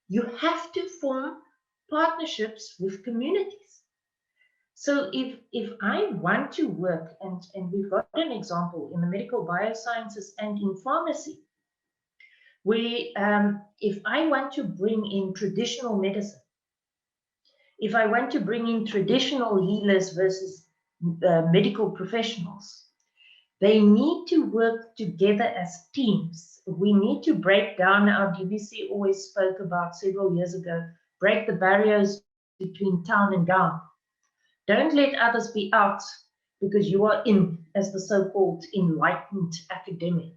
You have to form partnerships with communities. So if I want to work, and we've got an example in the medical biosciences and in pharmacy, where if I want to bring in traditional medicine, if I want to bring in traditional healers versus medical professionals, they need to work together as teams. We need to break down, our DVC always spoke about several years ago, break the barriers between town and gown. Don't let others be out because you are in as the so-called enlightened academic.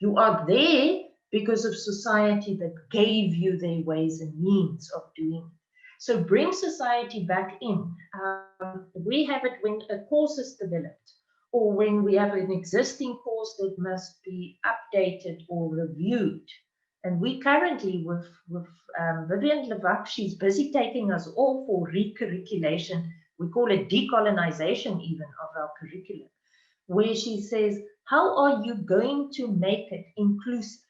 You are there because of society that gave you their ways and means of doing it. So bring society back in. We have it when a course is developed, or when we have an existing course that must be updated or reviewed. And we currently, with Vivienne Lawack, she's busy taking us all for recurriculation. We call it decolonization even of our curriculum, where she says, how are you going to make it inclusive?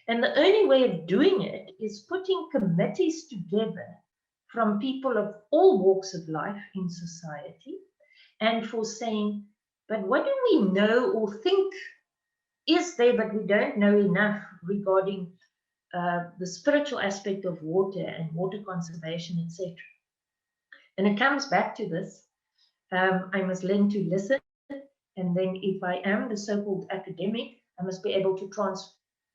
And the only way of doing it is putting committees together from people of all walks of life in society, and for saying, but what do we know or think is there, but we don't know enough regarding the spiritual aspect of water and water conservation, etc. And it comes back to this. I must learn to listen. And then if I am the so-called academic, I must be able to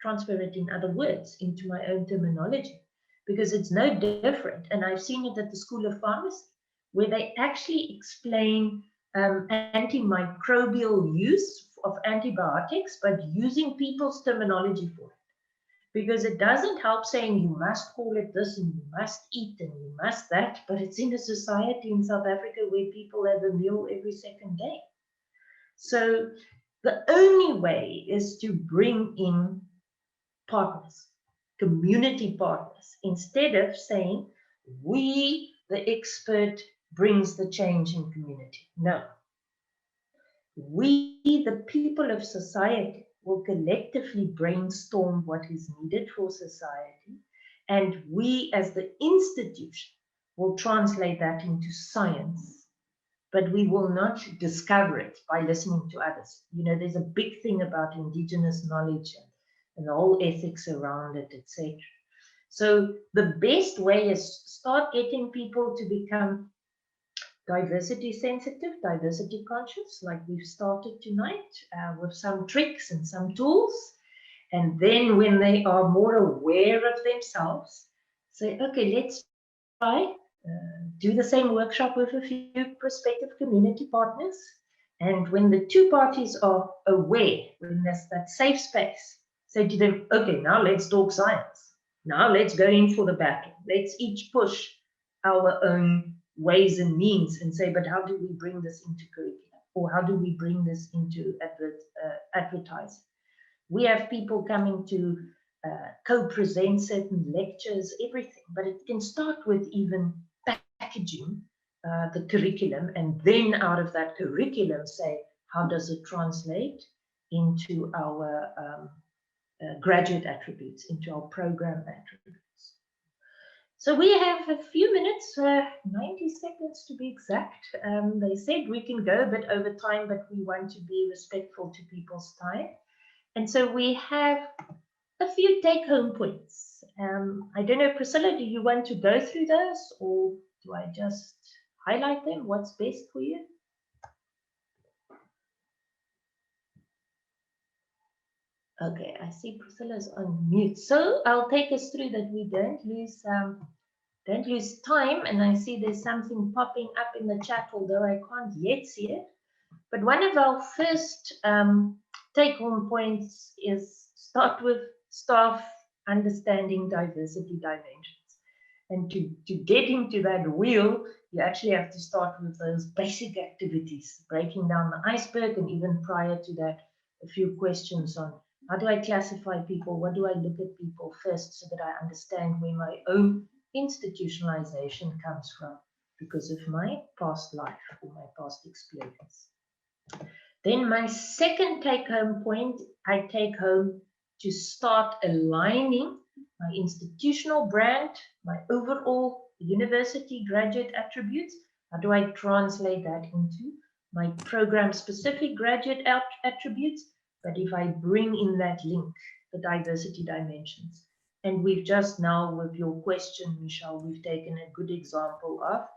transfer it in other words into my own terminology, because it's no different. And I've seen it at the School of Pharmacy, where they actually explain antimicrobial use of antibiotics, but using people's terminology for it. Because it doesn't help saying you must call it this and you must eat and you must that, but it's in a society in South Africa where people have a meal every second day. So the only way is to bring in partners, community partners, instead of saying we, the expert, brings the change in community. No. We, the people of society, will collectively brainstorm what is needed for society, and we as the institution will translate that into science, but we will not discover it by listening to others. You know, there's a big thing about indigenous knowledge and the whole ethics around it, etc. So the best way is start getting people to become diversity sensitive, diversity conscious, like we've started tonight, with some tricks and some tools. And then when they are more aware of themselves, say, okay, let's try, do the same workshop with a few prospective community partners. And when the two parties are aware, when there's that safe space, say to them, okay, now let's talk science. Now let's go in for the battle. Let's each push our own ways and means and say, but how do we bring this into curriculum? Or how do we bring this into advertising? We have people coming to co-present certain lectures, everything, but it can start with even packaging the curriculum, and then out of that curriculum say, how does it translate into our graduate attributes, into our program attributes? So we have a few minutes, 90 seconds to be exact. They said we can go a bit over time, but we want to be respectful to people's time. And so we have a few take-home points. I don't know, Priscilla, do you want to go through those, or do I just highlight them? What's best for you? Okay, I see Priscilla's on mute. So I'll take us through that we don't lose time. And I see there's something popping up in the chat, although I can't yet see it. But one of our first take-home points is start with staff understanding diversity dimensions. And to get into that wheel, you actually have to start with those basic activities, breaking down the iceberg, and even prior to that, a few questions on how do I classify people? What do I look at people first so that I understand where my own institutionalization comes from? because of my past life or my past experience. Then my second take-home point, I take home to start aligning my institutional brand, my overall university graduate attributes. How do I translate that into my program-specific graduate attributes? But if I bring in that link, the diversity dimensions, and we've just now, with your question, Michelle, we've taken a good example of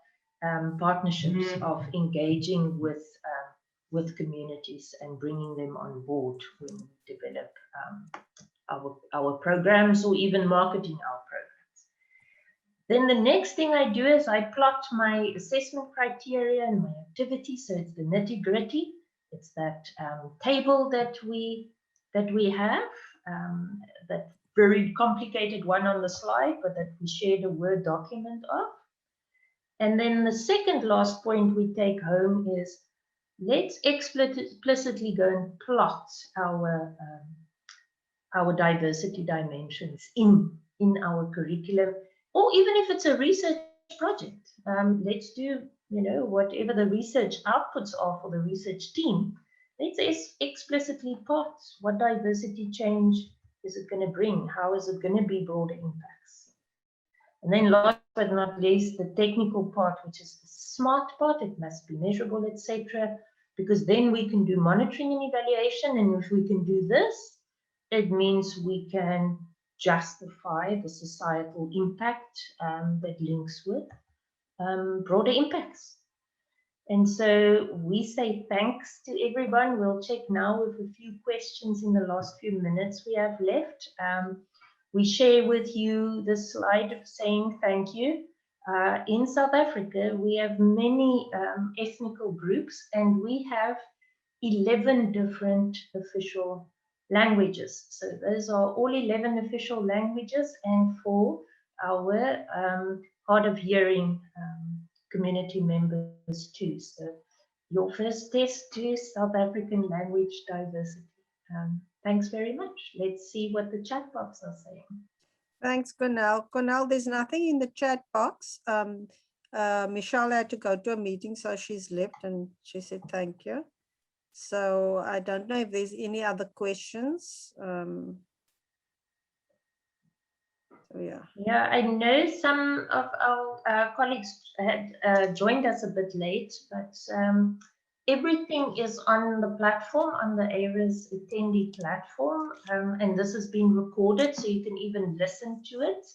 partnerships, of engaging with communities and bringing them on board when we develop our programs or even marketing our programs. Then the next thing I do is I plot my assessment criteria and my activities. So it's the nitty-gritty. It's that table that we have, that very complicated one on the slide, but that we shared a Word document of. And then the second last point we take home is, let's explicitly go and plot our diversity dimensions in our curriculum, or even if it's a research project. Let's do, whatever the research outputs are for the research team. Let's explicitly plot what diversity change is it going to bring? How is it going to be broader impacts? And then last but not least, the technical part, which is the smart part. It must be measurable, etc. Because then we can do monitoring and evaluation. And if we can do this, it means we can justify the societal impact that links with broader impacts. And so we say thanks to everyone. We'll check now with a few questions in the last few minutes we have left. We share with you the slide of saying thank you. In South Africa, we have many ethnical groups, and we have 11 different official languages. So those are all 11 official languages, and for our hard of hearing community members too. So your first test to South African language diversity. Thanks very much. Let's see what the chat box are saying. Thanks, Cornel. Cornel, there's nothing in the chat box. Michelle had to go to a meeting, so she's left, and she said thank you. So I don't know if there's any other questions. So yeah, I know some of our colleagues had joined us a bit late, but everything is on the platform, on the ARIS attendee platform, and this has been recorded, so you can even listen to it.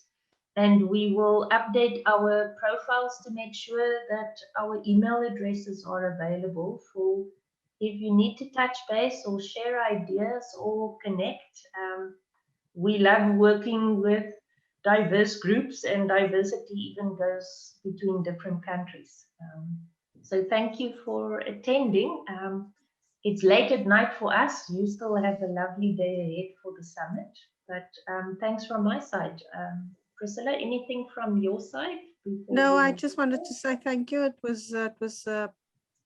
And we will update our profiles to make sure that our email addresses are available for if you need to touch base or share ideas or connect. We love working with diverse groups, and diversity even goes between different countries. So thank you for attending. It's late at night for us. You still have a lovely day ahead for the summit, but thanks from my side. Priscilla, anything from your side? No, I just wanted to say thank you. It was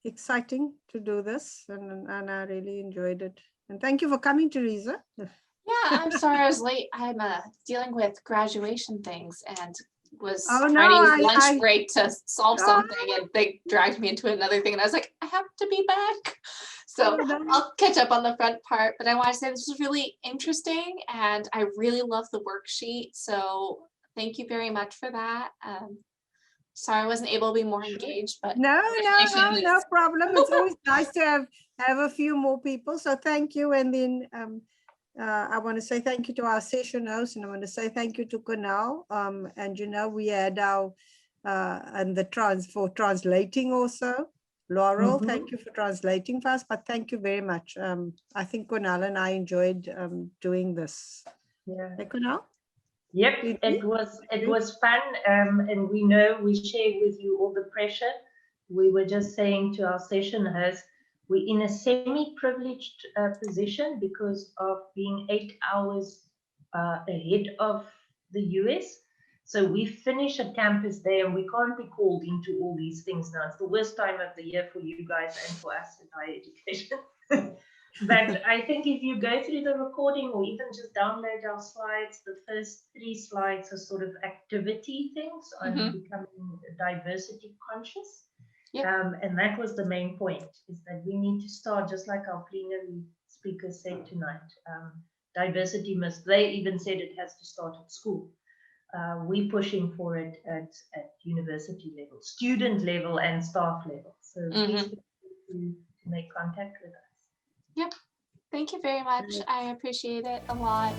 exciting to do this, and I really enjoyed it. And thank you for coming, Teresa. Yeah, I'm sorry I was late. I'm dealing with graduation things and was Oh, trying no, to use lunch break to solve something, and they dragged me into another thing, and I was like, I have to be back. So I'll catch up on the front part, but I want to say this was really interesting, and I really love the worksheet. So thank you very much for that. Sorry I wasn't able to be more engaged, but no problem. It's always nice to have a few more people. So thank you. And then I want to say thank you to our session host, and I want to say thank you to Cornel. And we had our and for translating also. Laurel, thank you for translating for us, but thank you very much. I think Cornel and I enjoyed doing this. Yeah. Hey, Cornel? Yep, it was fun, and we know we share with you all the pressure. We were just saying to our session host, we're in a semi-privileged position because of being 8 hours ahead of the US. So we finish at campus there, and we can't be called into all these things now. It's the worst time of the year for you guys and for us in higher education. But I think if you go through the recording or even just download our slides, the first 3 slides are sort of activity things on becoming diversity conscious. Yep. And that was the main point, is that we need to start, just like our plenary speaker said tonight, diversity must, they even said it has to start at school. We're pushing for it at university level, student level and staff level. So please feel free to make contact with us. Yep. Thank you very much. I appreciate it a lot.